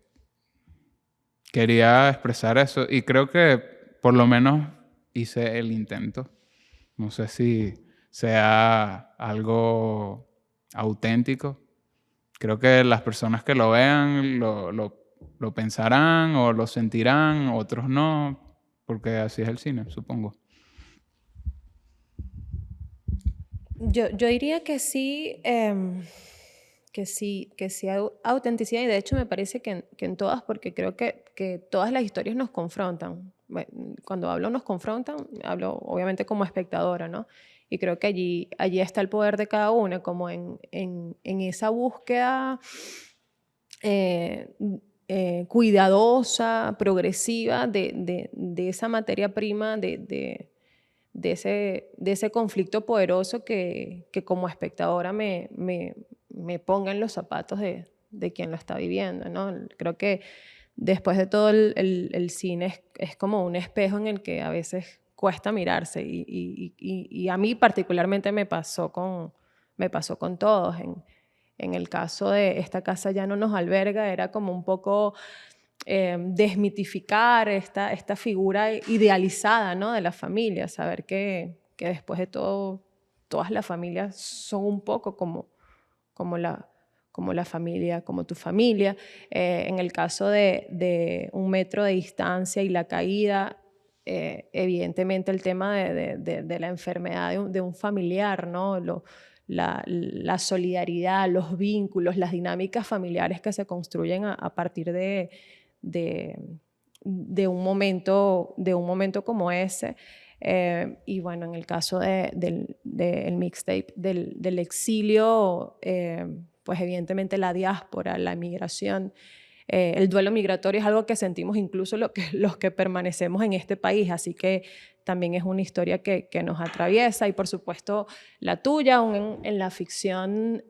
quería expresar eso y creo que por lo menos hice el intento. No sé si sea algo auténtico. Creo que las personas que lo vean lo pensarán o lo sentirán, otros no, porque así es el cine, supongo. Yo diría que sí, que sí hay autenticidad, y de hecho me parece que en todas, porque creo que todas las historias nos confrontan. Bueno, cuando hablo nos confrontan, hablo obviamente como espectadora, ¿no? Y creo que allí está el poder de cada una, como en esa búsqueda cuidadosa, progresiva de esa materia prima, de ese conflicto poderoso que como espectadora me ponga en los zapatos de quien lo está viviendo, ¿no? Creo que después de todo el cine es como un espejo en el que a veces cuesta mirarse y a mí particularmente me pasó con todos. En el caso de Esta casa ya no nos alberga, era como un poco desmitificar esta figura idealizada, ¿no? de la familia, saber que después de todo todas las familias son un poco como la familia, como tu familia. En el caso de Un metro de distancia y la caída, evidentemente el tema de la enfermedad de un familiar, ¿no? La solidaridad, los vínculos, las dinámicas familiares que se construyen a partir de un momento como ese. Y bueno, en el caso del mixtape del exilio, pues evidentemente la diáspora, la migración, el duelo migratorio es algo que sentimos incluso los que permanecemos en este país, así que también es una historia que nos atraviesa y por supuesto la tuya, aún en la ficción,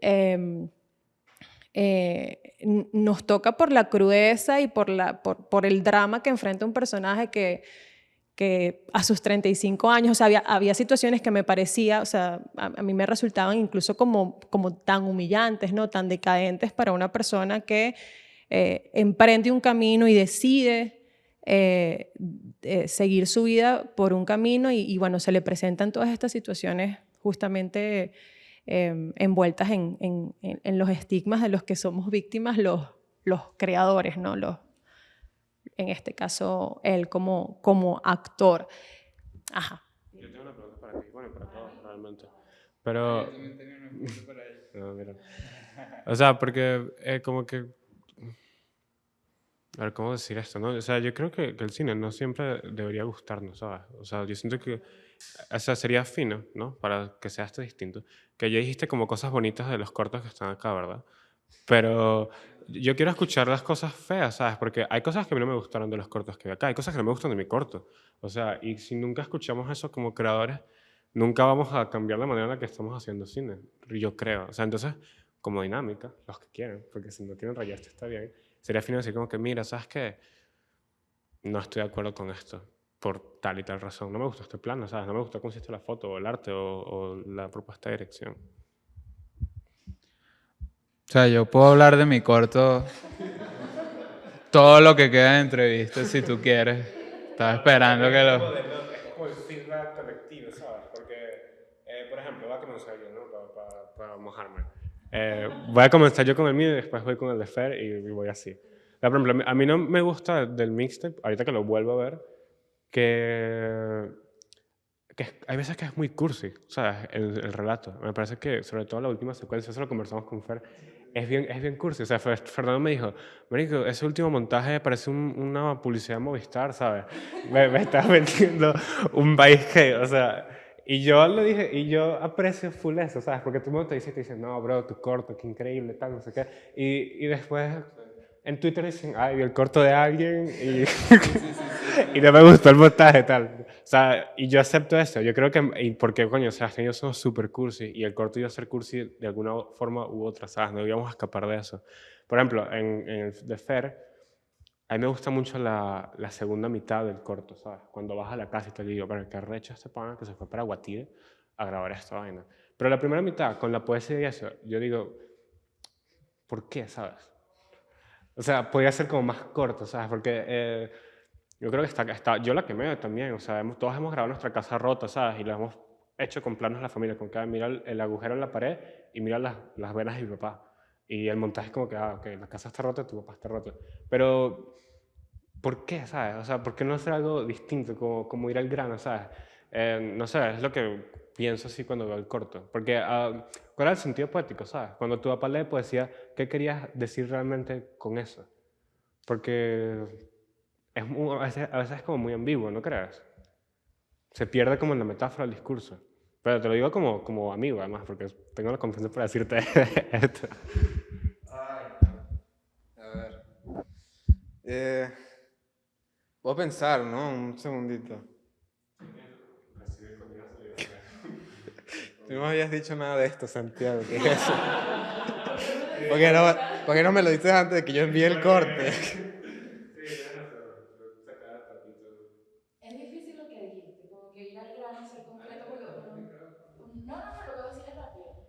nos toca por la crudeza y por el drama que enfrenta un personaje que a sus 35 años, o sea, había situaciones que me parecía, o sea, a mí me resultaban incluso como tan humillantes, ¿no? Tan decadentes para una persona que emprende un camino y decide seguir su vida por un camino y bueno, se le presentan todas estas situaciones justamente envueltas en los estigmas de los que somos víctimas los creadores, ¿no? En este caso, él como actor. Ajá. Yo tengo una pregunta para ti, bueno, para todos realmente. Pero... No, mira. O sea, porque como que... A ver, ¿cómo decir esto, no? O sea, yo creo que el cine no siempre debería gustarnos, ¿sabes? O sea, yo siento que... O sea, sería fino, ¿no? Para que sea esto distinto. Que ya dijiste como cosas bonitas de los cortos que están acá, ¿verdad? Pero yo quiero escuchar las cosas feas, ¿sabes? Porque hay cosas que a mí no me gustaron de los cortos que hay acá, hay cosas que no me gustan de mi corto. O sea, y si nunca escuchamos eso como creadores, nunca vamos a cambiar la manera en la que estamos haciendo cine, yo creo. O sea, entonces, como dinámica, los que quieran, porque si no quieren rayarse está bien, sería fino decir como que, mira, ¿sabes qué? No estoy de acuerdo con esto, por tal y tal razón. No me gusta este plano, ¿sabes? No me gusta cómo hiciste la foto, o el arte, o la propuesta de dirección. O sea, yo puedo hablar de mi corto todo lo que queda de entrevista si tú quieres. Estaba esperando que lo... Es como el feedback colectivo, ¿sabes? Porque, por ejemplo, voy a comenzar yo, ¿no? Para mojarme. Voy a comenzar yo con el mío y después voy con el de Fer y voy así. Por ejemplo, a mí no me gusta del mixtape, ahorita que lo vuelvo a ver, que hay veces que es muy cursi, ¿sabes? El relato. Me parece que, sobre todo la última secuencia, eso lo conversamos con Fer, es bien cursi. O sea, Fernando me dijo, marico, ese último montaje parece una publicidad de Movistar, ¿sabes? Me estás vendiendo un país que, o sea... Y yo lo dije, y yo aprecio full eso, ¿sabes? Porque tú me te dices, no, bro, tu corto, qué increíble, tal, no sé qué. Y después en Twitter dicen, ay, vi el corto de alguien y, y no me gustó el montaje, tal. O sea, y yo acepto eso. Yo creo que, y porque, coño, o sea, ellos son súper cursi y el corto iba a ser cursi de alguna forma u otra, ¿sabes? No íbamos a escapar de eso. Por ejemplo, en el de Fer, a mí me gusta mucho la segunda mitad del corto, ¿sabes? Cuando vas a la casa y te digo, pero qué arrecho este pana que se fue para Guatire a grabar esta vaina. Pero la primera mitad, con la poesía y eso, yo digo, ¿por qué, sabes? O sea, podría ser como más corto, ¿sabes? Porque yo creo que yo la quemé también, o sea, todos hemos grabado nuestra casa rota, ¿sabes? Y lo hemos hecho con planos de la familia, con que mira el agujero en la pared y mira las venas de mi papá. Y el montaje es como que, ok, la casa está rota, tu papá está roto. Pero, ¿por qué, sabes? O sea, ¿por qué no hacer algo distinto, como ir al grano, sabes? No sé, es lo que pienso así cuando veo el corto. Porque, ¿cuál era el sentido poético, sabes? Cuando tu papá lee poesía, ¿qué querías decir realmente con eso? Porque a veces es como muy ambiguo, ¿no crees? Se pierde como en la metáfora del discurso. Pero te lo digo como amigo, además, porque tengo la confianza para decirte esto. A ver. Voy a pensar, ¿no? Un segundito. Tú no me habías dicho nada de esto, Santiago. ¿Qué es eso? ¿Por qué no me lo dices antes de que yo envíe el corte? Es difícil lo que dijiste, como que ir al grano, ser concreto, porque no, lo que voy a decir es rápido.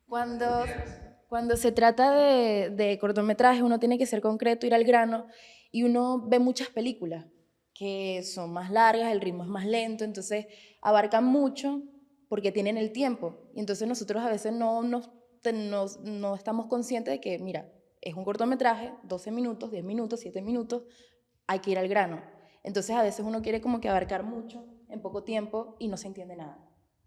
Cuando, cuando se trata de cortometrajes, uno tiene que ser concreto, ir al grano, y uno ve muchas películas que son más largas, el ritmo es más lento, entonces abarcan mucho porque tienen el tiempo. Y entonces nosotros a veces no estamos conscientes de que, mira, es un cortometraje, 12 minutos, 10 minutos, 7 minutos, hay que ir al grano. Entonces a veces uno quiere como que abarcar mucho en poco tiempo y no se entiende nada.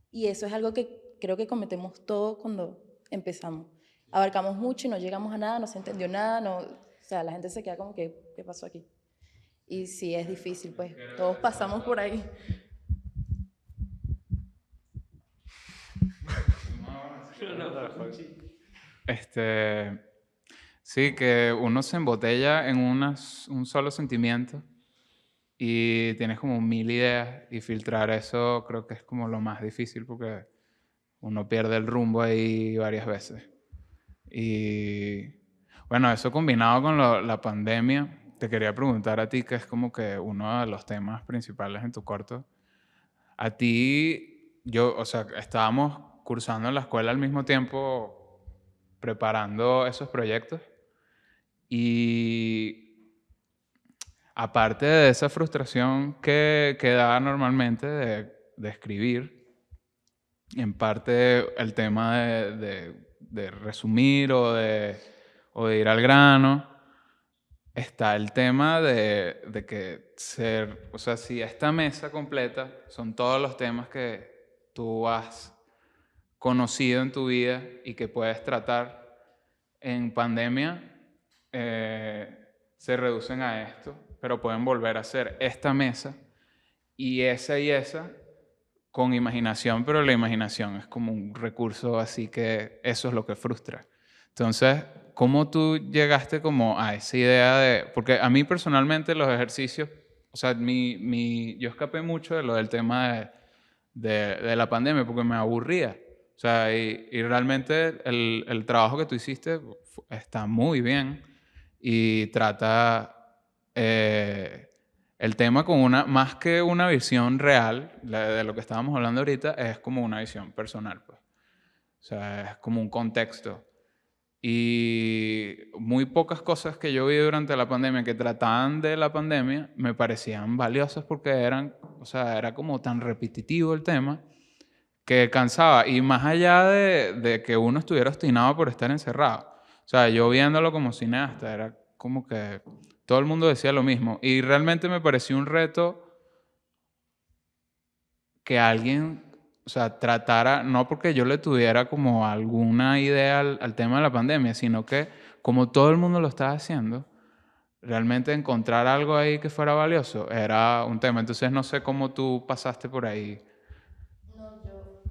Y eso es algo que creo que cometemos todos cuando empezamos. Abarcamos mucho y no llegamos a nada, no se entendió nada, o sea, la gente se queda como que, ¿qué pasó aquí? Y sí, es difícil, pues todos pasamos por ahí. Sí, que uno se embotella en un solo sentimiento y tienes como 1000 ideas y filtrar eso creo que es como lo más difícil porque uno pierde el rumbo ahí varias veces. Y bueno, eso combinado con la pandemia, te quería preguntar a ti, que es como que uno de los temas principales en tu corto. A ti, o sea, estábamos cursando en la escuela al mismo tiempo, preparando esos proyectos. Y aparte de esa frustración que da normalmente de escribir, en parte el tema de resumir o de ir al grano, está el tema de que o sea, si esta mesa completa son todos los temas que tú has conocido en tu vida y que puedes tratar en pandemia, se reducen a esto, pero pueden volver a ser esta mesa y esa con imaginación, pero la imaginación es como un recurso así que eso es lo que frustra. Entonces, ¿cómo tú llegaste como a esa idea de...? Porque a mí personalmente los ejercicios, o sea, yo escapé mucho de lo del tema de la pandemia porque me aburría. O sea, y realmente el trabajo que tú hiciste está muy bien y trata el tema con más que una visión real de lo que estábamos hablando ahorita, es como una visión personal, pues. O sea, es como un contexto. Y muy pocas cosas que yo vi durante la pandemia que trataban de la pandemia me parecían valiosas porque o sea, era como tan repetitivo el tema que cansaba. Y más allá de que uno estuviera obstinado por estar encerrado. O sea, yo viéndolo como cineasta, era como que todo el mundo decía lo mismo. Y realmente me pareció un reto que alguien, o sea, tratara, no porque yo le tuviera como alguna idea al tema de la pandemia, sino que como todo el mundo lo estaba haciendo, realmente encontrar algo ahí que fuera valioso era un tema. Entonces no sé cómo tú pasaste por ahí. No, yo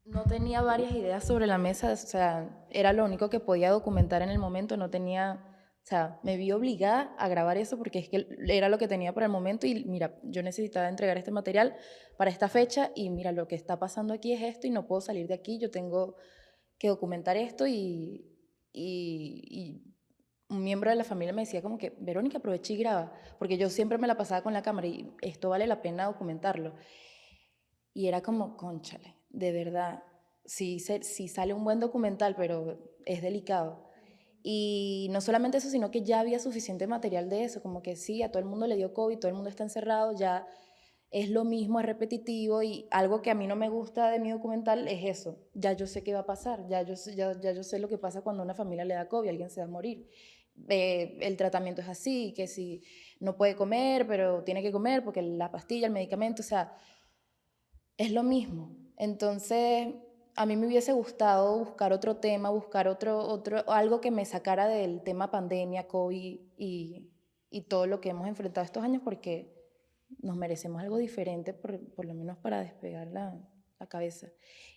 no tenía varias ideas sobre la mesa, o sea, era lo único que podía documentar en el momento, no tenía, o sea, me vi obligada a grabar eso porque es que era lo que tenía para el momento y mira, yo necesitaba entregar este material para esta fecha y mira, lo que está pasando aquí es esto y no puedo salir de aquí, yo tengo que documentar esto y un miembro de la familia me decía como que, Verónica, aprovecha y graba, porque yo siempre me la pasaba con la cámara y esto vale la pena documentarlo. Y era como, cónchale, de verdad, sí sale un buen documental, pero es delicado. Y no solamente eso, sino que ya había suficiente material de eso, como que sí, a todo el mundo le dio COVID, todo el mundo está encerrado, ya es lo mismo, es repetitivo y algo que a mí no me gusta de mi documental es eso. Ya yo sé qué va a pasar, ya yo sé lo que pasa cuando a una familia le da COVID, alguien se va a morir. El tratamiento es así, que si no puede comer, pero tiene que comer porque la pastilla, el medicamento, o sea, es lo mismo. Entonces, a mí me hubiese gustado buscar otro tema, buscar algo que me sacara del tema pandemia, COVID y todo lo que hemos enfrentado estos años, porque nos merecemos algo diferente, por lo menos para despegar la cabeza.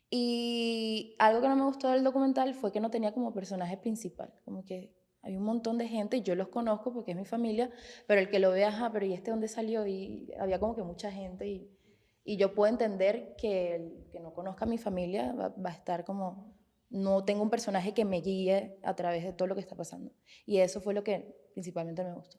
Y algo que no me gustó del documental fue que no tenía como personaje principal, como que Hay un montón de gente, y yo los conozco porque es mi familia, pero el que lo vea, ajá, pero ¿y este dónde salió? Y había como que mucha gente, y yo puedo entender que el que no conozca a mi familia va a estar como, no tengo un personaje que me guíe a través de todo lo que está pasando. Y eso fue lo que principalmente me gustó.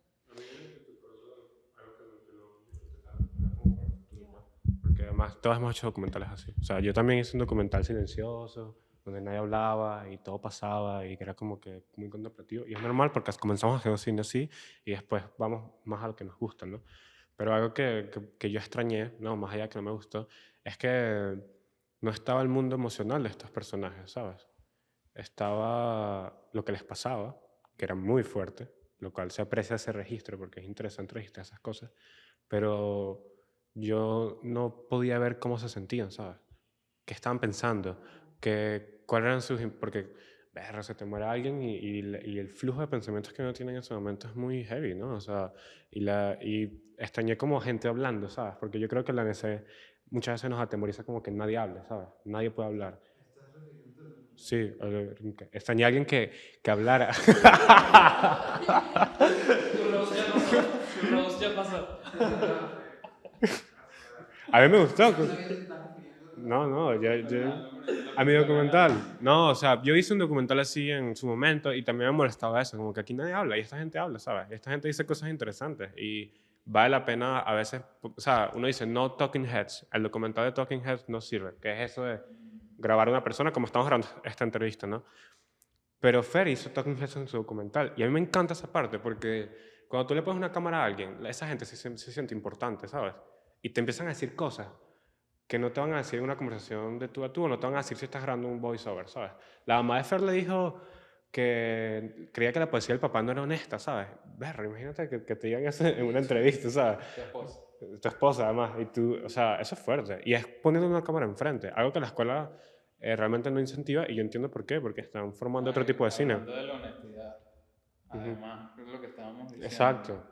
Porque además todos hemos hecho documentales así. O sea, yo también hice un documental silencioso, donde nadie hablaba y todo pasaba y que era como que muy contemplativo. Y es normal porque comenzamos haciendo cine así y después vamos más a lo que nos gusta, ¿no? Pero algo que yo extrañé, no, más allá que no me gustó, es que no estaba el mundo emocional de estos personajes, ¿sabes? Estaba lo que les pasaba, que era muy fuerte, lo cual se aprecia ese registro porque es interesante registrar esas cosas, pero yo no podía ver cómo se sentían, ¿sabes? ¿Qué estaban pensando? ¿Cuáles eran sus... Porque, berro, se te muere alguien y el flujo de pensamientos que uno tiene en ese momento es muy heavy, ¿no? O sea, y extrañé como gente hablando, ¿sabes? Porque yo creo que la NC muchas veces nos atemoriza como que nadie hable, ¿sabes? Nadie puede hablar. Sí, extrañé a alguien que hablara. A mí me gustó. No, a mi documental. No, o sea, yo hice un documental así en su momento y también me molestaba eso, como que aquí nadie habla y esta gente habla, ¿sabes? Esta gente dice cosas interesantes y vale la pena a veces, o sea, uno dice no talking heads, el documental de talking heads no sirve, que es eso de grabar a una persona como estamos grabando esta entrevista, ¿no? Pero Fer hizo talking heads en su documental y a mí me encanta esa parte porque cuando tú le pones una cámara a alguien, esa gente se siente importante, ¿sabes? Y te empiezan a decir cosas que no te van a decir en una conversación de tú a tú, o no te van a decir si estás grabando un voiceover, ¿sabes? La mamá de Fer le dijo que creía que la poesía del papá no era honesta, ¿sabes? Berro, imagínate que te digan eso en una entrevista, ¿sabes? Tu esposa, además, y tú, o sea, eso es fuerte. Y es poniendo una cámara enfrente, algo que la escuela realmente no incentiva, y yo entiendo por qué, porque están formando otro tipo de cine. Hablando de la honestidad, además, es lo que estábamos diciendo. Exacto.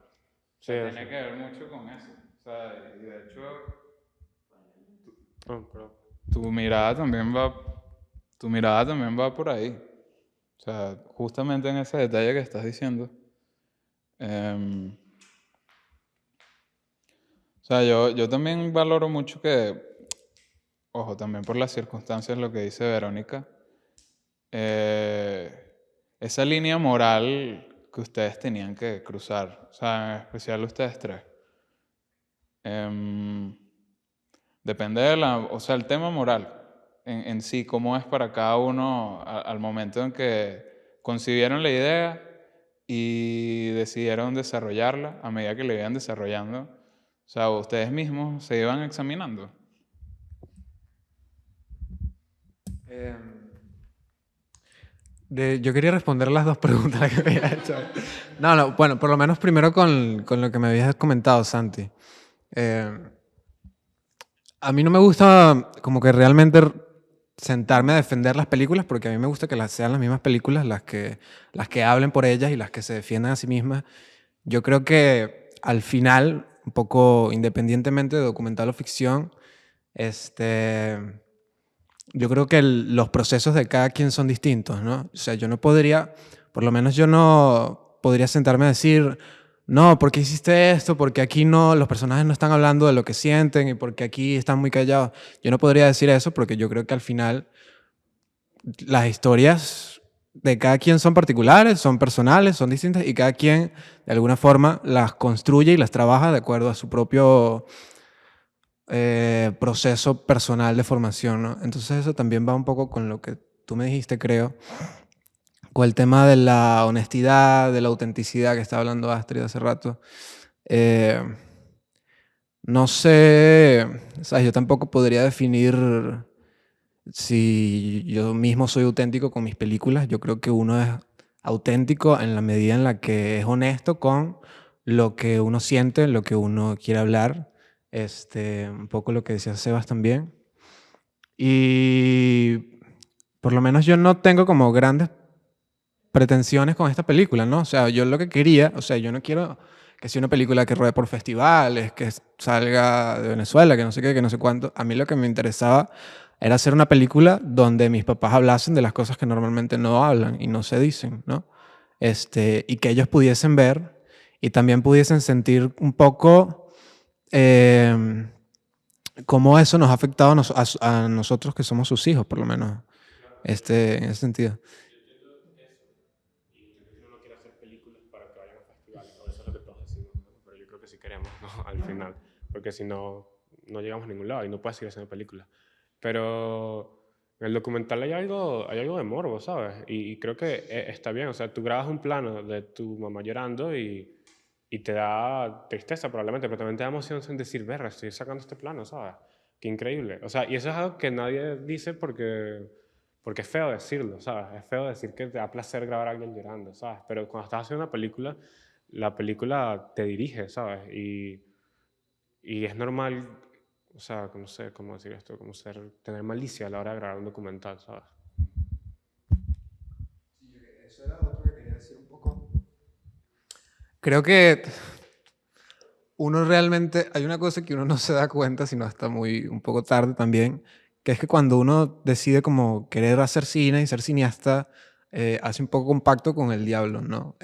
Sí, tiene que ver mucho con eso. O sea, y de hecho... Tu mirada también va por ahí. O sea, justamente en ese detalle que estás diciendo. O sea, yo también valoro mucho que, ojo, también por las circunstancias, lo que dice Verónica, esa línea moral que ustedes tenían que cruzar, o sea, en especial ustedes tres. Depende o sea, el tema moral en sí, cómo es para cada uno al momento en que concibieron la idea y decidieron desarrollarla a medida que la iban desarrollando. O sea, ustedes mismos se iban examinando. Yo quería responder las dos preguntas que me había hecho. No, bueno, por lo menos primero con lo que me habías comentado, Santi. A mí no me gusta como que realmente sentarme a defender las películas porque a mí me gusta que sean las mismas películas las que hablen por ellas y las que se defiendan a sí mismas. Yo creo que al final, un poco independientemente de documental o ficción, yo creo que los procesos de cada quien son distintos, ¿no? O sea, yo no podría, por lo menos yo no podría sentarme a decir, no, ¿por qué hiciste esto? Porque aquí no, los personajes no están hablando de lo que sienten y porque aquí están muy callados. Yo no podría decir eso porque yo creo que al final las historias de cada quien son particulares, son personales, son distintas y cada quien de alguna forma las construye y las trabaja de acuerdo a su propio proceso personal de formación, ¿no? Entonces eso también va un poco con lo que tú me dijiste, creo, con el tema de la honestidad, de la autenticidad que estaba hablando Astrid hace rato. No sé, ¿sabes? Yo tampoco podría definir si yo mismo soy auténtico con mis películas. Yo creo que uno es auténtico en la medida en la que es honesto con lo que uno siente, lo que uno quiere hablar. Un poco lo que decía Sebas también. Y por lo menos yo no tengo como grandes pretensiones con esta película, ¿no? O sea, yo lo que quería, o sea, yo no quiero que sea una película que ruede por festivales, que salga de Venezuela, que no sé qué, que no sé cuánto. A mí lo que me interesaba era hacer una película donde mis papás hablasen de las cosas que normalmente no hablan y no se dicen, ¿no? y que ellos pudiesen ver y también pudiesen sentir un poco cómo eso nos ha afectado a nosotros que somos sus hijos, por lo menos, en ese sentido. Uno no quiere hacer películas para que vayan a festivales, o eso es lo que todos decimos, ¿no? Pero yo creo que sí queremos, ¿no? Al final, porque si no, no llegamos a ningún lado y no puedes seguir haciendo películas. Pero en el documental hay algo de morbo, ¿sabes? Y creo que está bien, o sea, tú grabas un plano de tu mamá llorando y te da tristeza probablemente, pero también te da emoción sin decir, verga, estoy sacando este plano, ¿sabes? Qué increíble. O sea, y eso es algo que nadie dice porque es feo decirlo, ¿sabes? Es feo decir que te da placer grabar a alguien llorando, ¿sabes? Pero cuando estás haciendo una película, la película te dirige, ¿sabes? Y es normal, o sea, no sé cómo decir esto, como tener malicia a la hora de grabar un documental, ¿sabes? Eso era otro que quería decir un poco. Creo que uno realmente, hay una cosa que uno no se da cuenta, sino hasta un poco tarde también, que es que cuando uno decide como querer hacer cine y ser cineasta, hace un poco un pacto con el diablo, ¿no?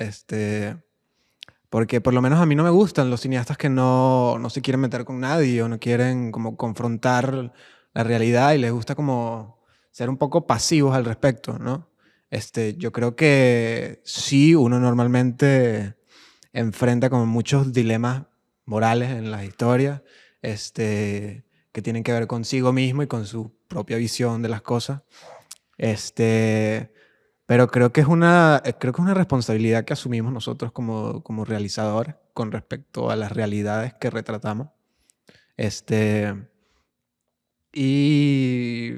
Porque por lo menos a mí no me gustan los cineastas que no se quieren meter con nadie o no quieren como confrontar la realidad y les gusta como ser un poco pasivos al respecto, ¿no? Yo creo que sí, uno normalmente enfrenta como muchos dilemas morales en las historias, que tienen que ver consigo mismo y con su propia visión de las cosas. Pero creo que es una responsabilidad que asumimos nosotros como realizadores con respecto a las realidades que retratamos. Y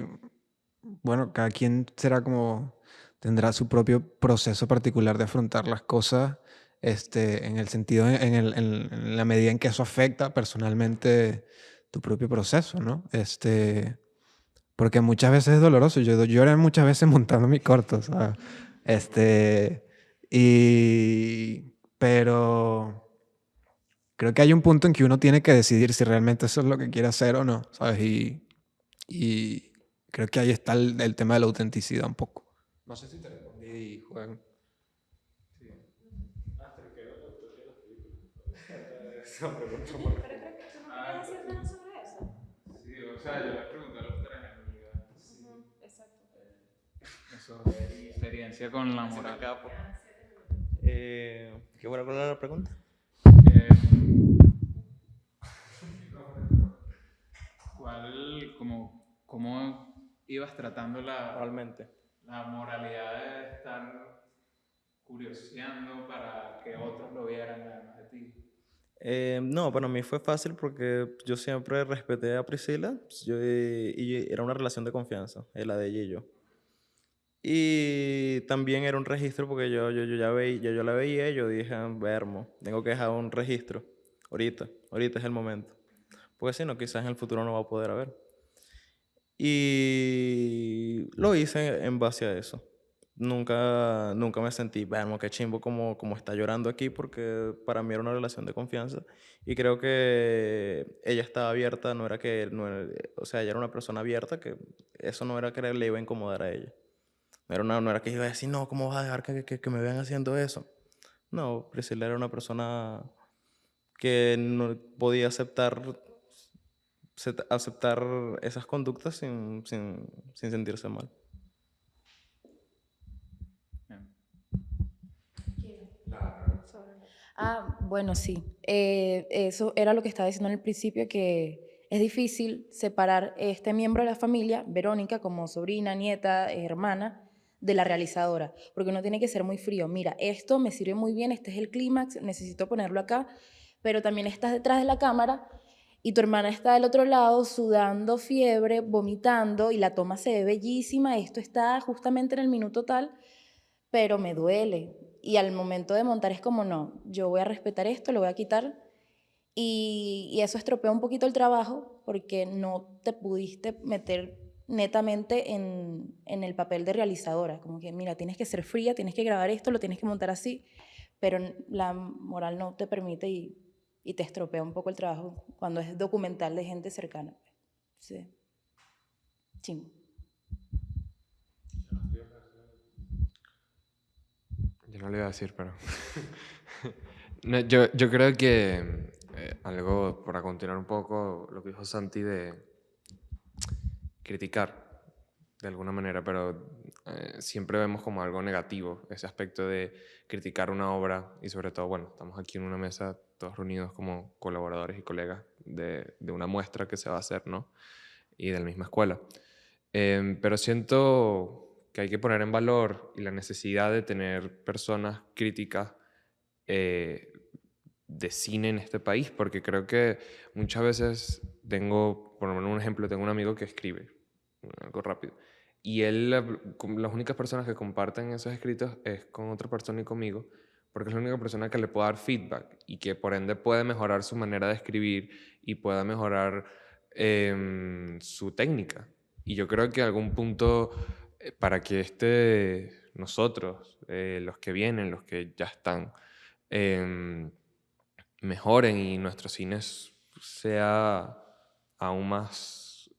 bueno, cada quien tendrá su propio proceso particular de afrontar las cosas, en el sentido, en la medida en que eso afecta personalmente tu propio proceso, ¿no? Porque muchas veces es doloroso. Yo lloré muchas veces montando mi corto, ¿sabes? Pero creo que hay un punto en que uno tiene que decidir si realmente eso es lo que quiere hacer o no, ¿sabes? Y creo que ahí está el tema de la autenticidad un poco. No sé si te respondí, Juan. Sí, o sea, yo les pregunté a los tres en realidad. Eso, experiencia con la moral. ¿Qué buena con la pregunta? Eh, ¿Cómo ibas tratando Realmente. la moralidad de estar curioseando para que otros lo vieran además de ti? No, para mí fue fácil porque yo siempre respeté a Priscila y era una relación de confianza, la de ella y yo. Y también era un registro porque yo ya veía, yo la veía y yo dije, vermo, tengo que dejar un registro. Ahorita es el momento. Porque si no, quizás en el futuro no va a poder haber. Y lo hice en base a eso. Nunca me sentí, vermo, qué chimbo como está llorando aquí, porque para mí era una relación de confianza. Y creo que ella estaba abierta, o sea, ella era una persona abierta, que eso no era que le iba a incomodar a ella. No era que iba a decir, no, ¿cómo vas a dejar que me vean haciendo eso? No, Priscila era una persona que no podía aceptar esas conductas sin sentirse mal. Bueno, sí. Eso era lo que estaba diciendo en el principio, que es difícil separar este miembro de la familia, Verónica, como sobrina, nieta, hermana, de la realizadora, porque uno tiene que ser muy frío. Mira, esto me sirve muy bien, este es el clímax, necesito ponerlo acá, pero también estás detrás de la cámara y tu hermana está del otro lado sudando fiebre, vomitando y la toma se ve bellísima, esto está justamente en el minuto tal, pero me duele. Y al momento de montar es como, no, yo voy a respetar esto, lo voy a quitar. Y eso estropea un poquito el trabajo porque no te pudiste meter netamente en el papel de realizadora. Como que, mira, tienes que ser fría, tienes que grabar esto, lo tienes que montar así, pero la moral no te permite y te estropea un poco el trabajo cuando es documental de gente cercana. Sí. Chingo. No le iba a decir, pero... No, yo creo que algo, para continuar un poco lo que dijo Santi de criticar de alguna manera, pero siempre vemos como algo negativo ese aspecto de criticar una obra y sobre todo, bueno, estamos aquí en una mesa todos reunidos como colaboradores y colegas de una muestra que se va a hacer, ¿no? Y de la misma escuela. Pero siento que hay que poner en valor y la necesidad de tener personas críticas de cine en este país, porque creo que muchas veces tengo, por lo menos un ejemplo, tengo un amigo que escribe algo rápido, y él, las únicas personas que comparten esos escritos es con otra persona y conmigo, porque es la única persona que le puede dar feedback y que por ende puede mejorar su manera de escribir y pueda mejorar su técnica. Y yo creo que a algún punto, para que nosotros, los que vienen, los que ya están, mejoren y nuestro cine sea aún más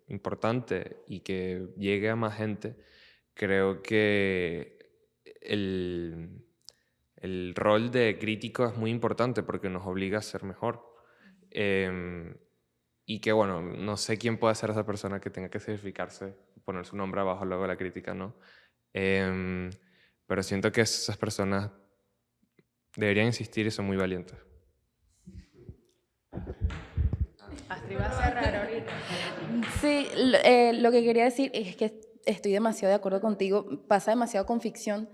importante y que llegue a más gente, creo que el rol de crítico es muy importante porque nos obliga a ser mejor. Y que bueno, no sé quién puede ser esa persona que tenga que certificarse, poner su nombre abajo luego de la crítica, ¿no? Pero siento que esas personas deberían insistir y son muy valientes. Astrid va a cerrar ahorita. Sí, lo que quería decir es que estoy demasiado de acuerdo contigo, pasa demasiado con ficción,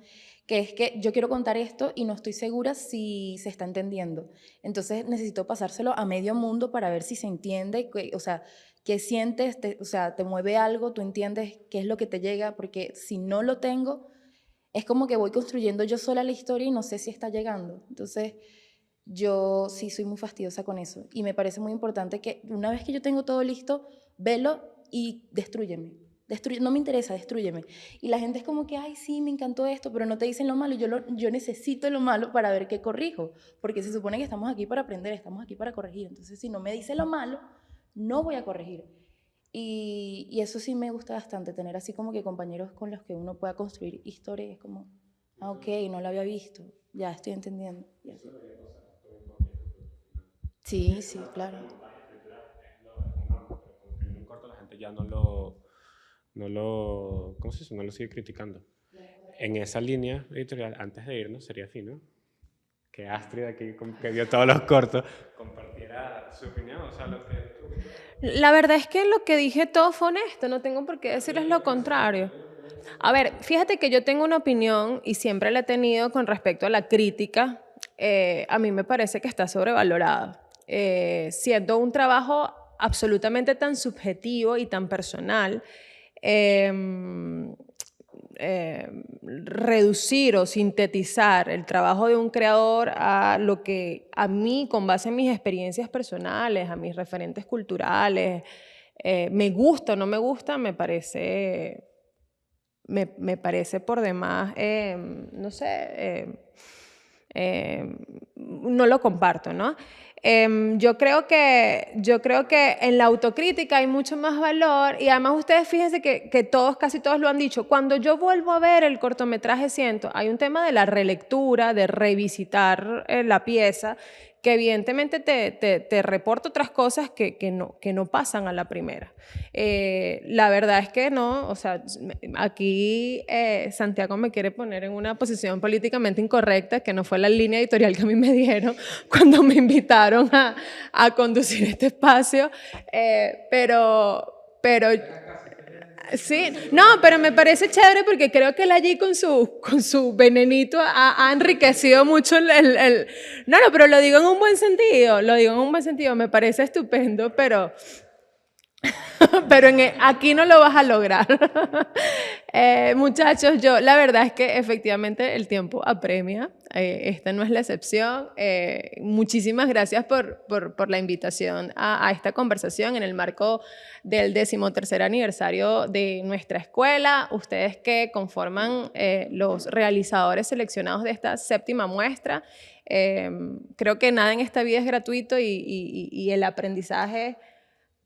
que es que yo quiero contar esto y no estoy segura si se está entendiendo. Entonces necesito pasárselo a medio mundo para ver si se entiende, o sea, qué sientes, o sea, te mueve algo, tú entiendes qué es lo que te llega, porque si no lo tengo, es como que voy construyendo yo sola la historia y no sé si está llegando. Entonces, yo sí soy muy fastidiosa con eso y me parece muy importante que una vez que yo tengo todo listo, velo y destrúyeme. No me interesa, destrúyeme. Y la gente es como que, ay, sí, me encantó esto, pero no te dicen lo malo. Yo necesito lo malo para ver qué corrijo, porque se supone que estamos aquí para aprender, estamos aquí para corregir. Entonces, si no me dice lo malo, no voy a corregir. Y eso sí me gusta bastante, tener así como que compañeros con los que uno pueda construir historias. Es como, ah, ok, no lo había visto, ya estoy entendiendo. Y así. Sí, sí, claro. En un corto la gente ya no lo, ¿cómo se dice? No lo sigue criticando. En esa línea editorial, antes de irnos, sería fino que Astrid, aquí, que vio todos los cortos, compartiera su opinión, o sea, lo que tú... La verdad es que lo que dije todo fue honesto, no tengo por qué decirles lo contrario. A ver, fíjate que yo tengo una opinión y siempre la he tenido con respecto a la crítica. A mí me parece que está sobrevalorada. Siendo un trabajo absolutamente tan subjetivo y tan personal, reducir o sintetizar el trabajo de un creador a lo que a mí, con base en mis experiencias personales, a mis referentes culturales, me gusta o no me gusta, me parece por demás, no sé, no lo comparto, ¿no? Yo creo que en la autocrítica hay mucho más valor y además ustedes fíjense que casi todos lo han dicho. Cuando yo vuelvo a ver el cortometraje siento, hay un tema de la relectura, de revisitar la pieza, que evidentemente te reporta otras cosas que no pasan a la primera. La verdad es que no, o sea, aquí Santiago me quiere poner en una posición políticamente incorrecta, que no fue la línea editorial que a mí me dieron cuando me invitaron a conducir este espacio, pero sí, no, pero me parece chévere porque creo que él allí con su venenito ha enriquecido mucho No, pero lo digo en un buen sentido, me parece estupendo, pero aquí no lo vas a lograr. Muchachos, la verdad es que efectivamente el tiempo apremia, esta no es la excepción. Muchísimas gracias por la invitación a esta conversación en el marco del 13º aniversario de nuestra escuela. Ustedes que conforman los realizadores seleccionados de esta 7ª muestra, creo que nada en esta vida es gratuito y el aprendizaje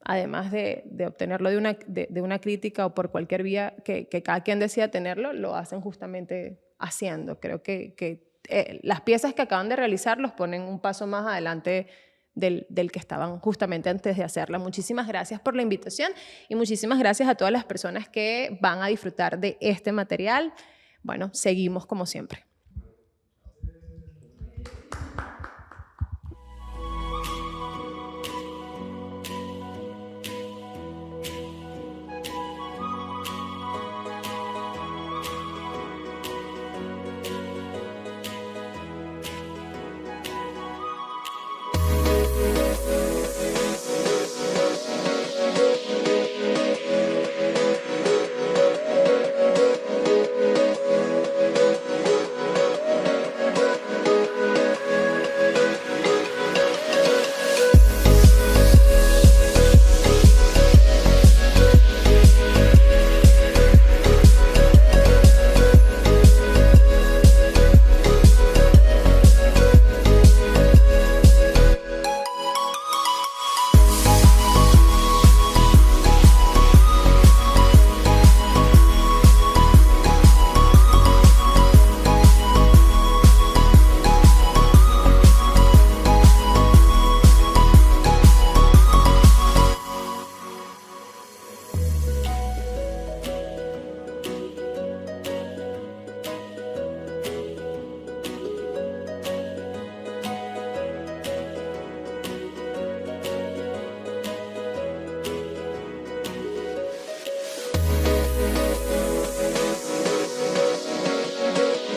además de obtenerlo de una crítica o por cualquier vía que cada quien decida tenerlo, lo hacen justamente haciendo. Creo que las piezas que acaban de realizar los ponen un paso más adelante del que estaban justamente antes de hacerla. Muchísimas gracias por la invitación y muchísimas gracias a todas las personas que van a disfrutar de este material. Bueno, seguimos como siempre.